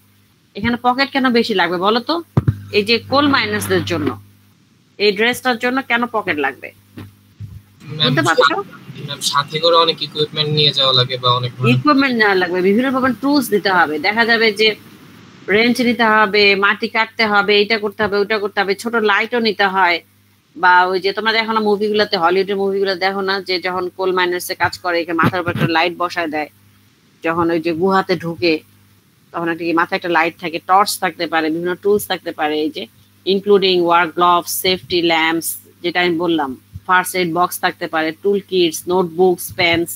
এখানে পকেট কেন বেশি লাগবে বলো তো? এই যে কোল মাইনাসদের জন্য এই ড্রেসটার জন্য কেন পকেট লাগবে বুঝতে পারছো? সাথে করে অনেক ইকুইপমেন্ট নিয়ে যাওয়া লাগে, বা অনেক ইকুইপমেন্ট নেওয়া লাগবে, বিভিন্ন রকমের টুলস দিতে হবে। দেখা যাবে যে রেঞ্চ নিতে হবে, মাটি কাটতে হবে, এটা করতে হবে, ওটা করতে হবে, ছোট লাইটও নিতে হয়। বা ওই যে তোমরা দেখো না মুভিগুলোতে, হলিউডের মুভিগুলো দেখো না, যে যখন কোল মাইনার্সে কাজ করে এখানে মাথার উপর একটা লাইট বসায় দেয়, যখন ওই যে গুহাতে ঢুকে তখন একটা মাথায় একটা লাইট থাকে, টর্চ থাকতে পারে, বিভিন্ন টুলস থাকতে পারে, এই যে including work gloves, safety lamps, যেটা আমি বললাম, ফার্স্ট এড বক্স থাকতে পারে, টুল কিটস, নোটবুকস, পেন্স,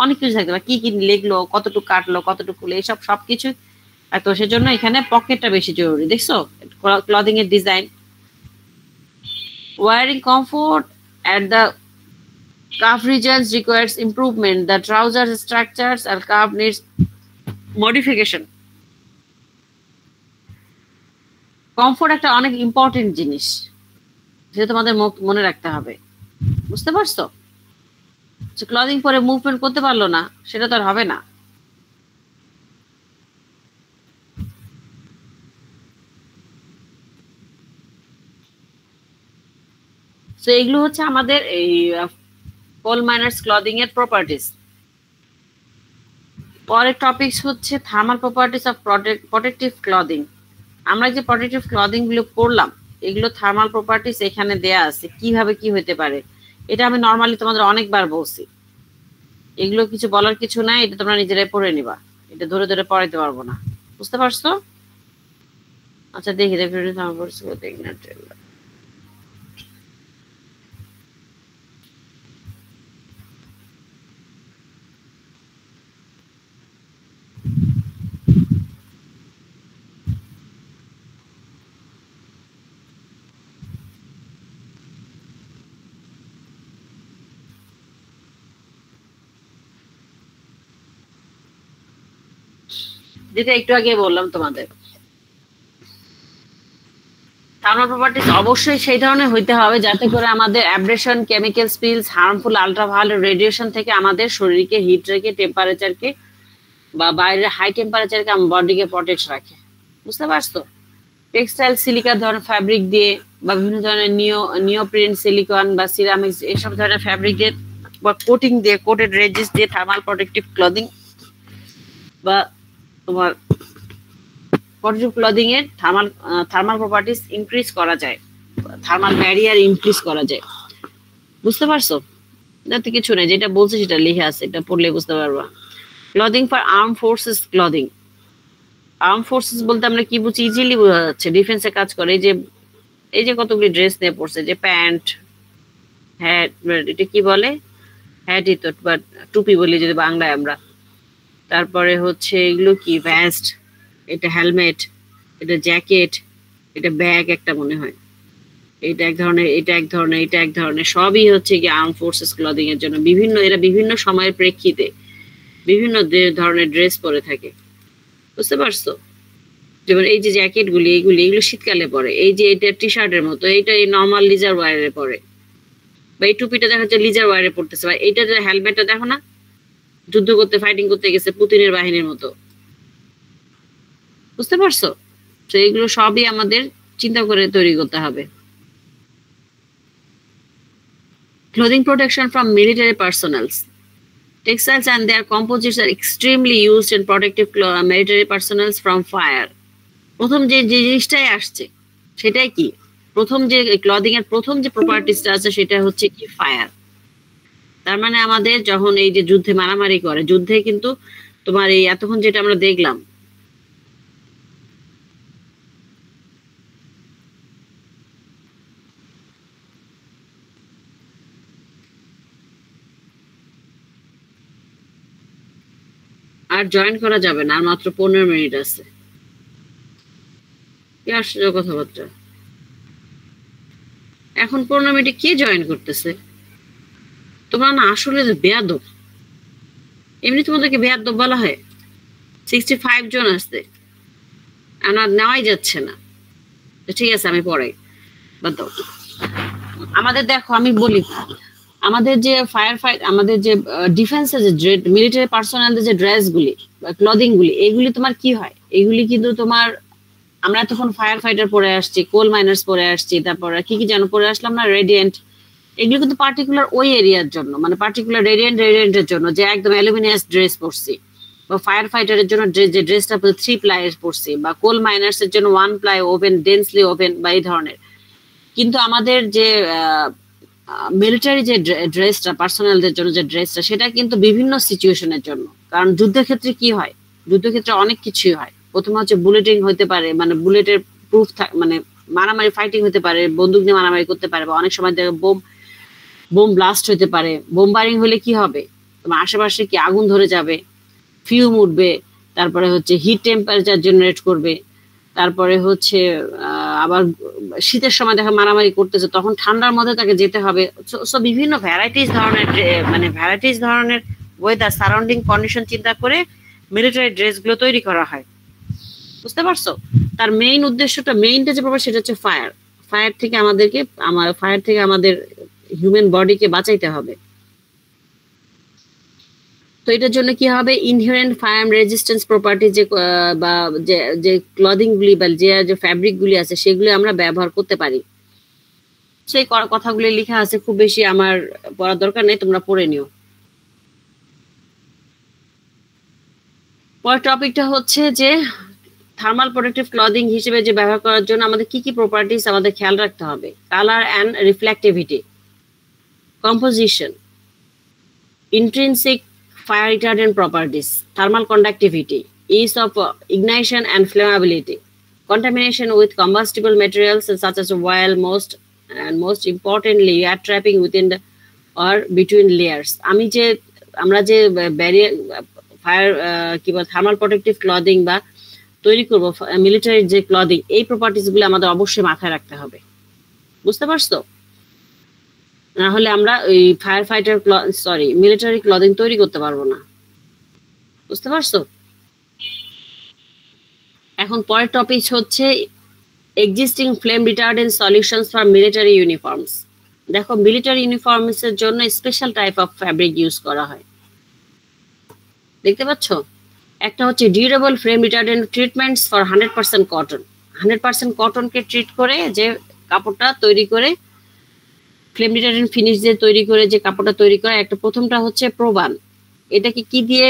অনেক কিছু থাকতে পারে, কি কি লিখলো, কতটুকু কাটলো, কতটুকু, এইসব সবকিছু। তো সেজন্য এখানে পকেটটা বেশি জরুরি। দেখছো ক্লদিং এর design. Wearing comfort at the calf regions requires improvement. The trousers structures and calf needs modification. Comfort একটা অনেক ইম্পর্টেন্ট জিনিস, যেটা তোমাদের মনে রাখতে হবে, বুঝতে পারছো? ক্লদিং পরে মুভমেন্ট করতে পারলো না, সেটা তো আর হবে না। তো এগুলো হচ্ছে আমাদের এই কোল মাইনার্স ক্লদিং এর প্রপার্টিজ। পরের টপিকস হচ্ছে thermal properties of protective clothing. আমরা যে প্রোটেক্টিভ ক্লদিং গুলো পড়লাম, এগুলো থার্মাল প্রপার্টিজ এখানে দেয়া আছে, কিভাবে কি হতে পারে। এটা আমি নর্মালি তোমাদের অনেকবার বলছি, এগুলো কিছু বলার কিছু নাই, এটা তোমরা নিজেরাই পড়ে নিবা, এটা ধরে ধরে পড়াইতে পারবো না, বুঝতে পারছো? আচ্ছা দেখি যেটা একটু আগে বললাম তোমাদের, থার্মাল প্রপার্টিজ অবশ্যই সেই ধরনের হইতে হবে যাতে করে আমাদের abrasion, chemical spills, harmful ultraviolet radiation থেকে আমাদের শরীরকে হিট রেখে, টেম্পারেচারকে বা বাইরের হাই টেম্পারেচারকে আমার বডিকে প্রোটেক্ট রাখে, বুঝতে পারছো? টেক্সটাইল, সিলিকা ধরনের ফ্যাব্রিক দিয়ে বা বিভিন্ন ধরনের নিওপ্রিন, সিলিকন বা সিরামিক্স, এইসব ধরনের ফ্যাব্রিক দিয়ে বা কোটিং দিয়ে, কোটেড রেজিস দিয়ে থার্মাল প্রোটেক্টিভ ক্লদিং বা তোমার প্রোটেক্টিভ ক্লদিং এর থার্মাল প্রপার্টিজ ইনক্রিজ করা যায়, থার্মাল ব্যারিয়ার ইনক্রিজ করা যায়, বুঝতে পারছো? এটাতে কিছু নেই, যেটা বলছে সেটা লিখে আছে, এটা পড়লে বুঝতে পারবা। Clothing for arm forces clothing. Arm forces বলতে আমরা কি বুঝি, ইজিলি বোঝা যাচ্ছে, ডিফেন্সে কাজ করে। এই যে কতগুলি ড্রেস নিয়ে পড়ছে, যে প্যান্ট, হ্যাট, এটা কি বলে, হ্যাটই তো, বাট টুপি বলি যদি বাংলায় আমরা। তারপরে হচ্ছে এগুলো কি, ভ্যাস্ট, এটা হেলমেট, এটা জ্যাকেট, এটা ব্যাগ একটা মনে হয়, এটা এক ধরনের, এটা এক ধরনের, এটা এক ধরনের, সবই হচ্ছে কি আর্ম ফোর্সেস ক্লদিং এর জন্য। এরা বিভিন্ন সময়ের প্রেক্ষিতে বিভিন্ন ধরনের ড্রেস পরে থাকে, বুঝতে পারছো? যেমন এই যে জ্যাকেট গুলি, এগুলো শীতকালে পরে। এই যে এটা টি শার্টের মতো, এইটা এই নর্মাল লিজার ওয়ারে পরে, বা এই টুপিটা দেখা যাচ্ছে লিজার ওয়ারে পড়তেছে, বা এইটা যে হেলমেটটা দেখো না, যুদ্ধ করতে, ফাইটিং করতে গেছে পুতিনের বাহিনীর মতো, বুঝতে পারছো? তো এগুলো সবই আমাদের চিন্তা করে তৈরি করতে হবে। Clothing protection from military personnel. Textiles and their composites are extremely used in protective military personnel from fire. প্রথম যে জিনিসটাই আসছে সেটাই কি, প্রথম যে ক্লদিং এর প্রথম যে প্রপার্টিসটা আছে সেটা হচ্ছে কি, ফায়ার। তার মানে আমাদের যখন এই যে যুদ্ধে মারামারি করে, যুদ্ধে কিন্তু তোমার এই এতক্ষণ যেটা আমরা দেখলাম, আর জয়েন করা যাবে না, আর মাত্র 15 মিনিট আছে। কি আশ্চর্য কথাবার্তা, এখন 15 মিনিটে কে জয়েন করতেছে? তোমরা না আসলে বেয়াদব, এমনি তোমাদেরকে বেয়াদব বলা হয়। 65 জন আসছে, আমার নেওয়াই যাচ্ছে না। ঠিক আছে আমি পড়াই, বাদ দাও। আমাদের দেখো আমি বলি, আমাদের যে আমাদের যে ডিফেন্সের যে মিলিটারি পার্সোনালদের যে ড্রেসগুলি বা ক্লদিং গুলি, এগুলি তোমার কি হয়, এগুলি কিন্তু তোমার, আমরা তখন ফায়ার ফাইটার পরে আসছি, কোল মাইনার্স পরে আসছি, তারপর কি কি যেন পরে আসলাম না, রেডিয়েন্ট, এগুলো কিন্তু পার্টিকুলার ওই এরিয়ার জন্য, মানে পার্টিকুলার রেডিয়েন্টের জন্য, যে একদম অ্যালুমিনিয়াস ড্রেস পরছি বা ফায়ার ফাইটারের জন্য যে ড্রেসটা 3 প্লাইয়ের পরছি, বা কোল মাইনার্স এর জন্য 1 প্লাই ওভেন, ডেন্সলি ওভেন বা এই ধরনের। কিন্তু আমাদের যে মিলিটারি যে ড্রেসটা, পার্সোনালদের জন্য যে ড্রেসটা, সেটা কিন্তু বিভিন্ন সিচুয়েশনের জন্য। কারণ যুদ্ধের ক্ষেত্রে কি হয়, যুদ্ধের ক্ষেত্রে অনেক কিছুই হয়। প্রথমে হচ্ছে বুলেটিং হতে পারে, মানে বুলেটের প্রুফ, মানে মারামারি ফাইটিং হতে পারে, বন্দুক নিয়ে মারামারি করতে পারে, বা অনেক সময় বোম ব্লাস্ট হতে পারে। বোমবারিং হলে কি হবে, তোমার আশেপাশে কি আগুন ধরে যাবে, ফিউম উঠবে, তারপরে হচ্ছে হিট টেম্পারেচার জেনারেট করবে, তারপরে হচ্ছে আবার শীতের সময় দেখা মারামারি করতেছে, তখন ঠান্ডার মধ্যে তাকে যেতে হবে। সো বিভিন্ন ভ্যারাইটিস ধরনের ওয়েদার, সারাউন্ডিং কন্ডিশন চিন্তা করে মিলিটারি ড্রেসগুলো তৈরি করা হয়। বুঝতে পারছো? তার মেইনটা যে ব্যাপার সেটা হচ্ছে ফায়ার থেকে আমাদের হিউম্যান বডিকে বাঁচাইতে হবে। তো এটার জন্য কি হবে, ইনহেরেন্ট ফায়ার রেজিস্ট্যান্স প্রপার্টি যে ক্লদিং গুলি বা যে ফ্যাব্রিক গুলি আছে সেগুলি আমরা ব্যবহার করতে পারি। সেই কথাগুলি লেখা আছে, খুব বেশি আমার পড়ার দরকার নেই, তোমরা পড়ে নিও। পরের টপিকটা হচ্ছে যে থার্মাল প্রোটেক্টিভ ক্লদিং হিসেবে যে ব্যবহার করার জন্য আমাদের কি কি প্রপার্টিজ আমাদের খেয়াল রাখতে হবে। Colour and reflectivity, composition, intrinsic fire retardant properties, thermal conductivity, ease of ignition and flammability, contamination with combustible materials such as oil, most importantly air trapping within or between layers. আমরা যে barrier fire thermal protective clothing বা তৈরি করব military যে clothing, এই properties গুলো আমাদের অবশ্যই মাথায় রাখতে হবে। বুঝতে পারছো? না হলে আমরা ওই মিলিটারি ক্লদিং তৈরি করতে পারবো না। বুঝতে পারছো? এখন পরের টপিক হচ্ছে existing flame retardant solutions for military uniforms. দেখো, মিলিটারি ইউনিফর্মস এর জন্য special type of fabric use করা হয়। দেখতে পাচ্ছ? একটা হচ্ছে durable flame retardant treatments for 100% cotton. 100% কটনকে ট্রিট করে যে কাপড়টা তৈরি করে, ফ্লেম রিটার্ডেন্ট ফিনিশ দিয়ে তৈরি করে যে কাপড়টা তৈরি করে, একটা প্রথমটা হচ্ছে প্রোবান। এটাকে কি দিয়ে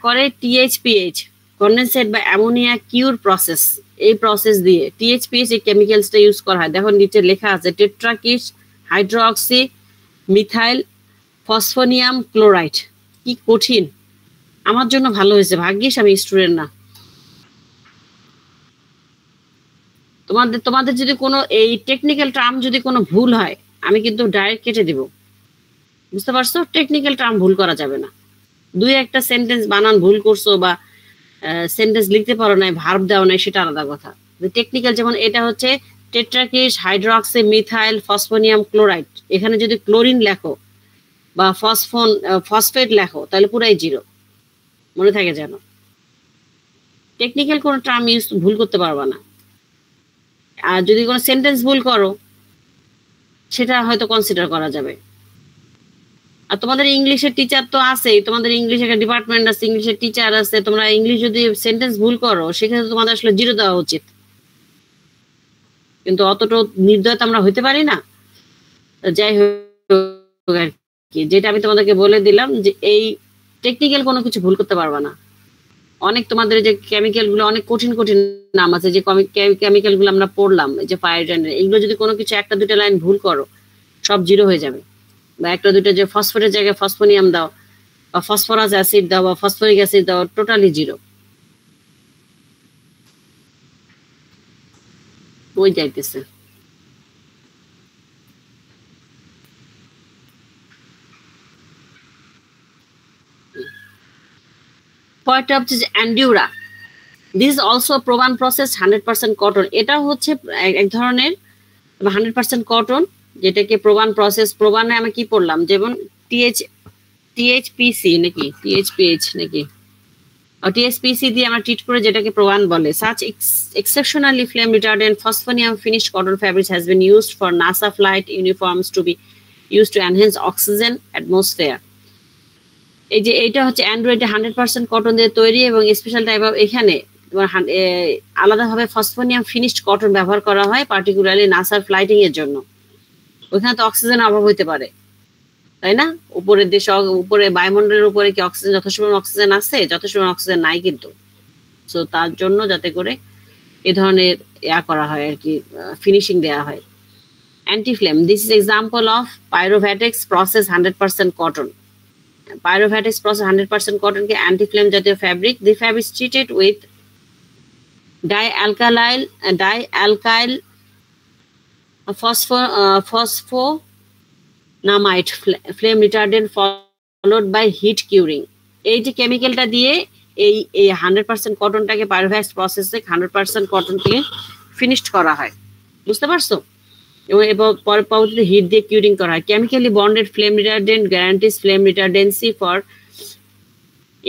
করে, THPH, কন্ডেনসেট বা অ্যামোনিয়া কিউর প্রসেস, এই প্রসেস দিয়ে THPH এই কেমিক্যালসটা ইউজ করা হয়। দেখো নিচে লেখা আছে টেট্রাকিস হাইড্রোক্সি মিথাইল ফসফোনিয়াম ক্লোরাইড। কি কঠিন, আমার জন্য ভালো হয়েছে, ভাগ্যিস আমি স্টুডেন্ট না। তোমাদের যদি কোনো এই টেকনিক্যাল টার্ম যদি কোনো ভুল হয়, আমি কিন্তু ডাইরেক্ট কেটে দিব। বুঝতে পারছো? টেকনিক্যাল টার্ম ভুল করা যাবে না। দুই একটা সেন্টেন্স বানান ভুল করছো বা সেন্টেন্স লিখতে পারো নাই, ভার্ব দাও নাই, সেটা আলাদা কথা। টেকনিক্যাল, যেমন এটা হচ্ছে টেট্রাকিস হাইড্রোক্সি মিথাইল ফসফোনিয়াম ক্লোরাইড, এখানে যদি ক্লোরিন লেখো বা ফসফেট লেখো তাহলে পুরাই জিরো, মনে থাকে যেন। টেকনিক্যাল কোনো টার্ম ভুল করতে পারবা না। আর যদি কোনো সেন্টেন্স ভুল করো সেটা হয়তো কনসিডার করা যাবে। আর তোমাদের ইংলিশের টিচার তো আছেই, তোমাদের ইংলিশ একটা ডিপার্টমেন্ট আছে, ইংলিশের টিচার আছে। তোমরা ইংলিশ যদি সেন্টেন্স ভুল করো সেক্ষেত্রে তোমাদের আসলে জিরো দেওয়া উচিত, কিন্তু অতটা নির্দয়তা আমরা হইতে পারি না। যাই হোক আর কি, যেটা আমি তোমাদেরকে বলে দিলাম যে এই টেকনিক্যাল কোনো কিছু ভুল করতে পারবা না। অনেক তোমাদের যে কেমিক্যাল গুলো অনেক কঠিন কঠিন নাম আছে, যে কেমিক্যাল গুলো আমরা পড়লাম, যে ফায়ার রিটার্ডেন্ট, এগুলো যদি কোনো কিছু একটা দুটো লাইন ভুল করো সব জিরো হয়ে যাবে। বা একটা দুটো যে ফসফেটের জায়গায় ফসফোনিয়াম দাও বা ফসফরাস অ্যাসিড দাও বা ফসফরিক অ্যাসিড দাও, টোটালি জিরো, ওই যাইতেছে। পরেরটা হচ্ছে যে Indura. This also Proban process 100% cotton. এটা হচ্ছে এক ধরনের 100% কটন, যেটাকে প্রোবান প্রসেস। প্রোবানে আমি কি পড়লাম, যেমন THPC নাকি THPH নাকি THPC দিয়ে আমরা ট্রিট করে যেটাকে প্রোবান বলে। Such exceptionally flame retardant phosphonium finished cotton fabrics has been used for NASA flight uniforms to be used to enhance oxygen atmosphere. এই যে এইটা হচ্ছে অ্যান্ড্রয়েড 100% কটন দিয়ে তৈরি এবং স্পেশাল টাইপ অফ, এখানে আলাদাভাবে ফসফোনিয়াম ফিনিশড কটন ব্যবহার করা হয় পার্টিকুলারলি নাসার ফ্লাইটিং এর জন্য। ওইখানে তো অক্সিজেন অভাব হইতে পারে, তাই না? উপরের দেশে উপরে বায়ুমণ্ডলের উপরে কি অক্সিজেন যথেষ্ট পরিমাণ অক্সিজেন আছে? যথেষ্ট পরিমাণ অক্সিজেন নাই কিন্তু। সো তার জন্য যাতে করে এই ধরনের করা হয় আর কি, ফিনিশিং দেওয়া হয়। Anti flame, this is example of Pyrovatex process 100% cotton. Pyrovatex process 100% cotton কে অ্যান্টি ফ্লেম জাতীয় fabric. The fabric treated with dialkyl phosphoramide flame retardant followed by heat curing। এই যে কেমিক্যালটা দিয়ে এই 100% কটনটাকে পাইরোভ্যাক্স প্রসেসে 100% কটনকে ফিনিশড করা হয়, বুঝতে পারছো? এবং পরবর্তীতে হিট দিয়ে কিউরিং করা হয়। Chemically bonded flame retardant guarantees flame retardancy for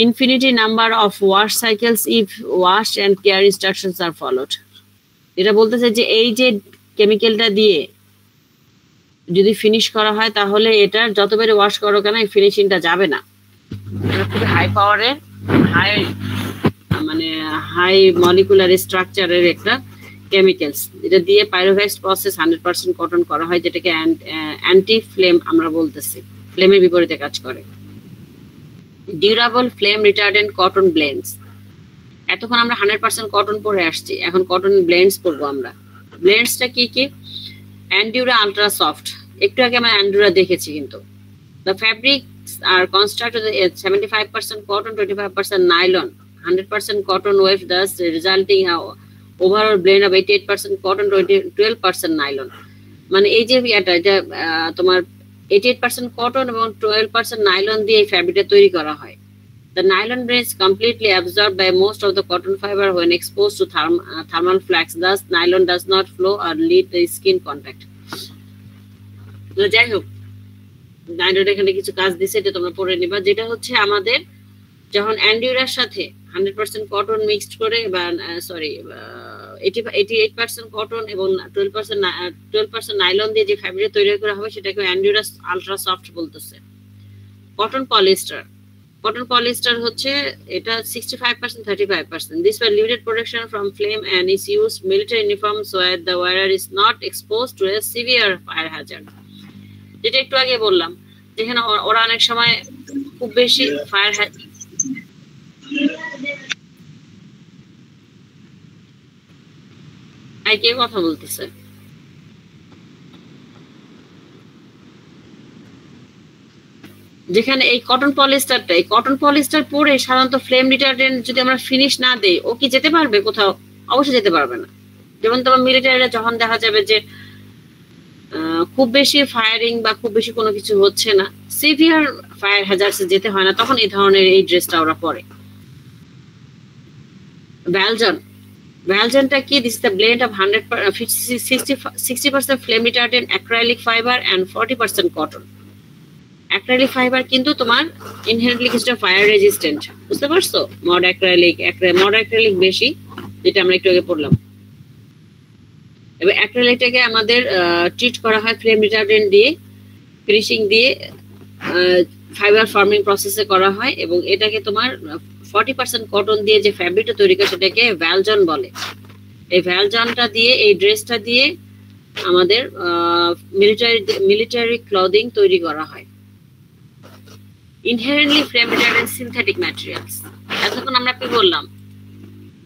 infinity number of wash cycles if wash and care instructions are followed। এটা বলতেছে যে এই যে কেমিক্যালটা দিয়ে যদি ফিনিশ করা হয় তাহলে এটা যতবারই ওয়াশ করো কেন এই ফিনিশিংটা যাবে না। এটা খুব হাই পাওয়ারের হাই মলিকুলার স্ট্রাকচারের একটা কেমিক্যালস, যেটা দিয়ে পাইরোভ্যাক্স প্রসেস 100% কটন করা হয়, যেটাকে অ্যান্টি ফ্লেম আমরা বলতেছি, ফ্লেমের বিপরীতে কাজ করে। ডিউরাবল ফ্লেম রিটার্ডেন্ট কটন ব্লেন্ডস। এতক্ষণ আমরা 100% কটন পরে আসছি, এখন কটন ব্লেন্ডস পরবো আমরা। ব্লেন্ডসটা কি কি? অ্যান্ডিউরা আলট্রা সফট, একটু আগে আমরা অ্যান্ডিউরা দেখেছি কিন্তু। The fabrics are constructed 75% cotton, 25% nylon, 100% cotton weft, thus resulting overall blend of 88% cotton, 12% nylon। মানে এই যে এটা তোমার 88% cotton এবং 12% nylon দিয়ে এই ফ্যাব্রিকটা তৈরি করা হয়। The nylon is completely absorbed by most of the cotton fiber when exposed to thermal flux, thus nylon does not flow or lead the skin contact। তো যাই হোক, নাইলন এখানে কিছু কাজ দিছে, এটা তোমরা পড়ে নিবা। যেটা হচ্ছে আমাদের যখন অ্যান্ডিউরার সাথে 100% কটন মিক্সড করে বা 88% কটন এবং 12% নাইলন দিয়ে যে ফ্যাব্রিক তৈরি করা হবে সেটাকে অ্যান্ডিউরাস আলট্রা সফট বলতেছে। কটন পলিস্টার হচ্ছে এটা 65% 35%। This was limited protection from flame and is used military uniforms where the wearer is not exposed to a severe fire hazard। যেটা একটু আগে বললাম, যেখানে ওরা অনেক সময় খুব বেশি ফায়ার কে কথা বলতেছে? যেখানে এই কটন পলিস্টার পরে সাধারণত ফ্লেম রিটার্ডেন্ট যদি আমরা ফিনিশ না দেই, ও কি যেতে পারবে কোথাও? অবশ্যই যেতে পারবে না। যেমন তোমার মিলিটারিরা যখন দেখা যাবে যে খুব বেশি ফায়ারিং বা খুব বেশি কোনো কিছু হচ্ছে না, সিভিয়ার ফায়ার হ্যাজার্ডসে যেতে হয় না, তখন এই ধরনের এই ড্রেসটা ওরা পরে। Valjan কি? This is the blend of 60% flame retardant acrylic fiber and 40% cotton। acrylic fiber কিন্তু তোমার inherently কিছুটা ফায়ার রেজিস্ট্যান্ট, বুঝতে পারছো? মড অ্যাক্রিলিক বেশি, যেটা আমরা একটু আগে পড়লাম। এবার অ্যাক্রিলিকটাকে আমাদের ট্রিট করা হয় ফ্লেম রিটার্ডেন্ট দিয়ে, ফিনিশিং দিয়ে, ফাইবার ফর্মিং প্রসেসে করা হয়, এবং এটাকে তোমার 40% কটন দিয়ে যে ফ্যাব্রিকটা তৈরি করে সেটাকে ভ্যালজন বলে। এই ভ্যালজনটা দিয়ে, এই ড্রেসটা দিয়ে আমাদের মিলিটারি ক্লদিং তৈরি করা হয়। Inherently flame retardant synthetic materials. এতক্ষণ আমরা কি বললাম?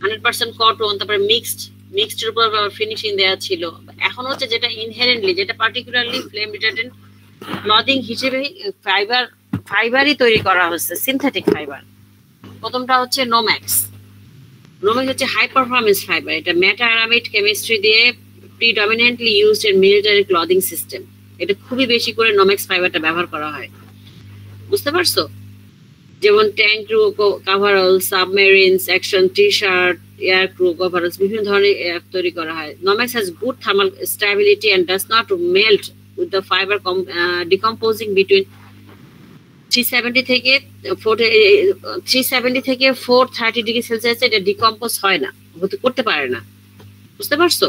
100% কটন, তারপরে মিক্সডের উপর ফিনিশিং দেওয়া ছিল। এখন হচ্ছে যেটা ইনহেরেন্টলি, যেটা পার্টিকুলারলি ফ্লেম রিটার্ডেন্ট ক্লদিং হিসেবে ফাইবারই তৈরি করা হচ্ছে, সিনথেটিক ফাইবার। প্রথমটা হচ্ছে নোম্যাক্স হচ্ছে হাই পারফরমেন্স ফাইবার। এটা মেটা অ্যারামিড কেমিস্ট্রি দিয়ে predominantly used in military clothing system. এটা খুবই বেশি করে নোম্যাক্স ফাইবারটা ব্যবহার করা হয়, বুঝতে পারছো? যেমন tank crew coverall, submarines, action T shirt, air crew coveralls, বিভিন্ন ধরনের তৈরি করা হয়। Nomex has good thermal stability and does not melt with the fiber decomposing between 370 থেকে 430 ডিগ্রি সেলসিয়াস এটা ডিকম্পোজ হয় না, করতে পারে না, বুঝতে পারছো?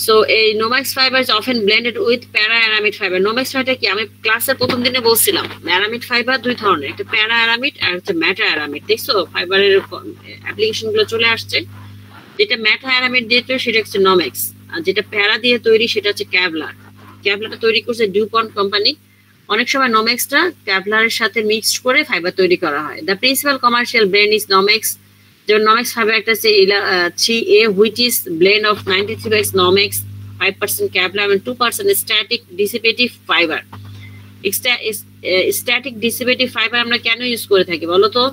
সো এই Nomex fibre is often blended with para aramid fibre. Nomex ফাইবারটা কি? আমি ক্লাসের প্রথম দিনে বলছিলাম অ্যারামিড ফাইবার দুই ধরনের, একটা প্যারা অ্যারামিড আর হচ্ছে মেটা অ্যারামিড। দেখছো ফাইবারের অ্যাপ্লিকেশন গুলো চলে আসছে। যেটা মেটা অ্যারামিড দিয়ে তৈরি সেটা হচ্ছে নোম্যাক্স, আর যেটা প্যারা দিয়ে তৈরি সেটা হচ্ছে ক্যাভলার। ক্যাভলারটা তৈরি করছে ডিউপন্ট কোম্পানি। অনেক সময় নোমেক্সটা ক্যাভলারের সাথে মিক্সড করে ফাইবার তৈরি করা হয়। The principal commercial brand is Nomex. যেমন নোমেক্স ফাইবার একটা আছে 3A which is blend of 93x Nomex, 5% Kevlar and 2% static dissipative fibre. Static dissipative fibre আমরা কেন ইউজ করে থাকি বলো তো?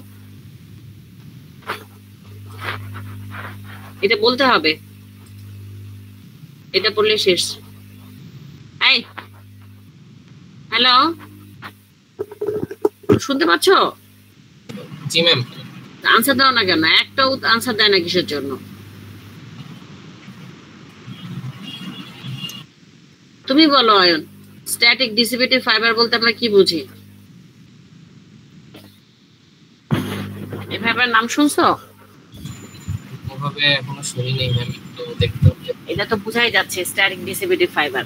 এটা বলতে হবে, এটা বললে শেষ। এই হ্যালো, শুনতে পাচ্ছ? জি ম্যাম। আনসার দাও না কেন? একটাও আনসার দেয় না কিসের জন্য? তুমি বলো অয়ন, স্ট্যাটিক ডিসিপেটিভ ফাইবার বলতে আমরা কি বুঝি? এই ফাইবারের নাম শুনছো? ওভাবে এখনো শুনি নাই ম্যাম, একটু দেখতে হবে। এটা তো বোঝাই যাচ্ছে স্ট্যাটিক ডিসিপেটিভ ফাইবার।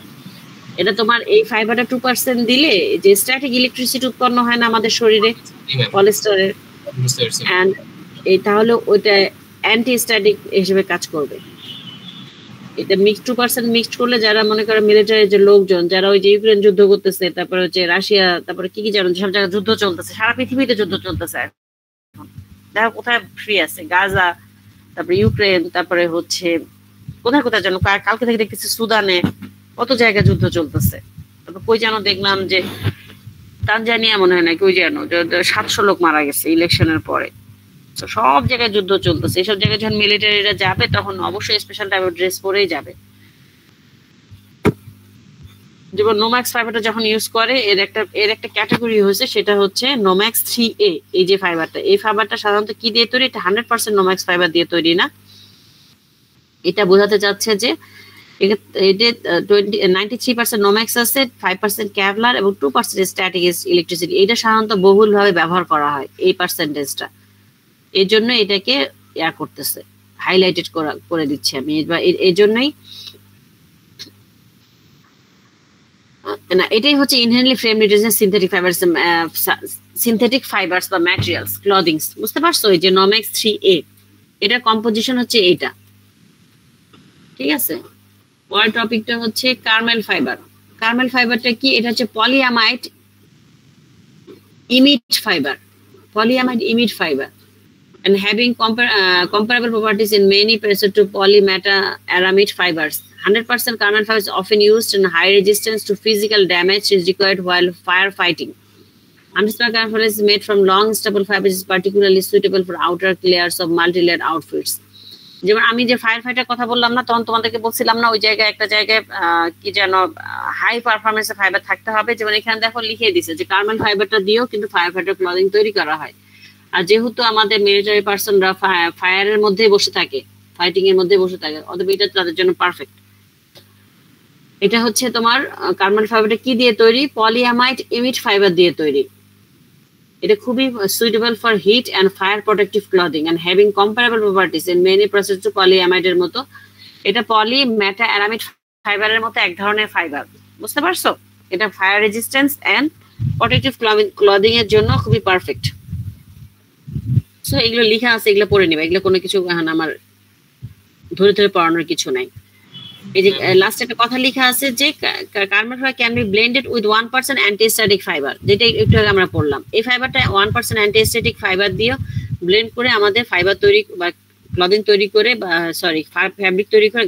এটা তোমার এই ফাইবারটা 2% দিলে যে স্ট্যাটিক ইলেকট্রিসিটি উৎপন্ন হয় না আমাদের শরীরে পলিস্টারের, এন্ড এটা হলো ওইটা অ্যান্টি স্ট্যাটিক হিসেবে কাজ করবে। এটা 2% মিক্সড করলে যারা মনে করে মিলিটারি যে লোকজন যারা ওই যে ইউক্রেন যুদ্ধ করতেছে, তারপরে হচ্ছে রাশিয়া, তারপরে কি জানো সব জায়গায় যুদ্ধ চলতেছে, সারা পৃথিবীতে যুদ্ধ চলতেছে। দেখো কোথায় ফ্রি আছে, গাজা, তারপরে ইউক্রেন, তারপরে হচ্ছে কোথায় কোথায় জানো, কালকে থেকে দেখতেছি সুদানে, কত জায়গায় যুদ্ধ চলতেছে। তারপর কই যেন দেখলাম যে তানজানিয়া মনে হয় নাকি, ওই যেন 700 লোক মারা গেছে ইলেকশনের পরে। তো সব জায়গায় যুদ্ধ চলতেছে। এইসব জায়গায় যখন মিলিটারিরা যাবে তখন অবশ্যই স্পেশাল টাইপের ড্রেস পরেই যাবে। যেমন নোম্যাক্স ফাইবারটা যখন ইউজ করে এর একটা ক্যাটাগরি হয়েছে, সেটা হচ্ছে নোম্যাক্স 3A। এই যে ফাইবারটা, এই ফাইবারটা সাধারণত কি দিয়ে তৈরি? এটা 100% নোম্যাক্স ফাইবার দিয়ে তৈরি না। এটা বোঝাতে চাচ্ছে যে এটা 93% নোম্যাক্স আছে, 5% ক্যাভলার এবং 2% স্ট্যাটিক ইলেকট্রিসিটি। এটা সাধারণত বহুলভাবে ব্যবহার করা হয় এই পার্সেন্টেজটা। এই জন্য এটাকে করতেছে, হাইলাইটেড করে দিচ্ছি আমি। এই জন্যই না, এটাই হচ্ছে inherently frame return synthetic fibres বা ম্যাটেরিয়ালস ক্লদিংস। বুঝতে পারছো? এই যে নোম্যাক্স 3A এটার কম্পোজিশন হচ্ছে এইটা, ঠিক আছে? পরের টপিকটা হচ্ছে কার্মেল ফাইবার। কার্মেল ফাইবারটা কি? এটা হচ্ছে polyamide imide fibre, polyamide imide fibre and having comparable properties in many percent to polymeta-aramid fibers. 100% carbon fiber is often used in high resistance to physical damage is required while firefighting. 100% carbon fiber is made from long stable fibers is particularly suitable for outer layers of multi-layered outfits. যেমন আমি যে fire fighter কথা বললাম না, তখন তোমাদেরকে বলছিলাম না ওই জায়গায় একটা জায়গায় কি যেন হাই পারফরমেন্সের ফাইবার থাকতে হবে। যেমন এখানে দেখো লিখে দিছে যে কার্বন ফাইবারটা দিয়েও কিন্তু ফায়ার ফাইটার ক্লদিং তৈরি করা হয়। আর যেহেতু আমাদের মিলিটারি পার্সনরা ফায়ারের মধ্যেই বসে থাকে, ফাইটিং এর মধ্যে বসে থাকে, অতএব এটা তাদের জন্য পারফেক্ট। এটা হচ্ছে তোমার কার্বন ফাইবারটা কি দিয়ে তৈরি? পলিয়ামাইড ইমিড ফাইবার দিয়ে তৈরি। এটা খুবই suitable for heat and fire protective clothing and having comparable properties in many process to পলিয়ামাইডের মতো। এটা পলি মেটা অ্যারামিড ফাইবারের মতো এক ধরনের ফাইবার। বুঝতে পারছো? এটা fire resistance and protective clothing এর জন্য খুবই পারফেক্ট। সো এগুলো লেখা আছে, এগুলো পড়ে নিবে। এগুলো কোনো কিছু আমার ধরে ধরে পড়ানোর কিছু নাই। এই যে লাস্ট একটা কথা লেখা আছে যে carbon fibre can be blended with 1% antistatic fibre, যেটা একটু আগে আমরা পড়লাম। এই ফাইবারটা 1% অ্যান্টিস্ট্যাটিক ফাইবার দিয়ে ব্লেন্ড করে আমাদের ফাইবার তৈরি বা ক্লদিং তৈরি করে বা ফ্যাব্রিক তৈরি করে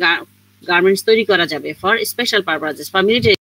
গার্মেন্টস তৈরি করা যাবে for special purposes, for military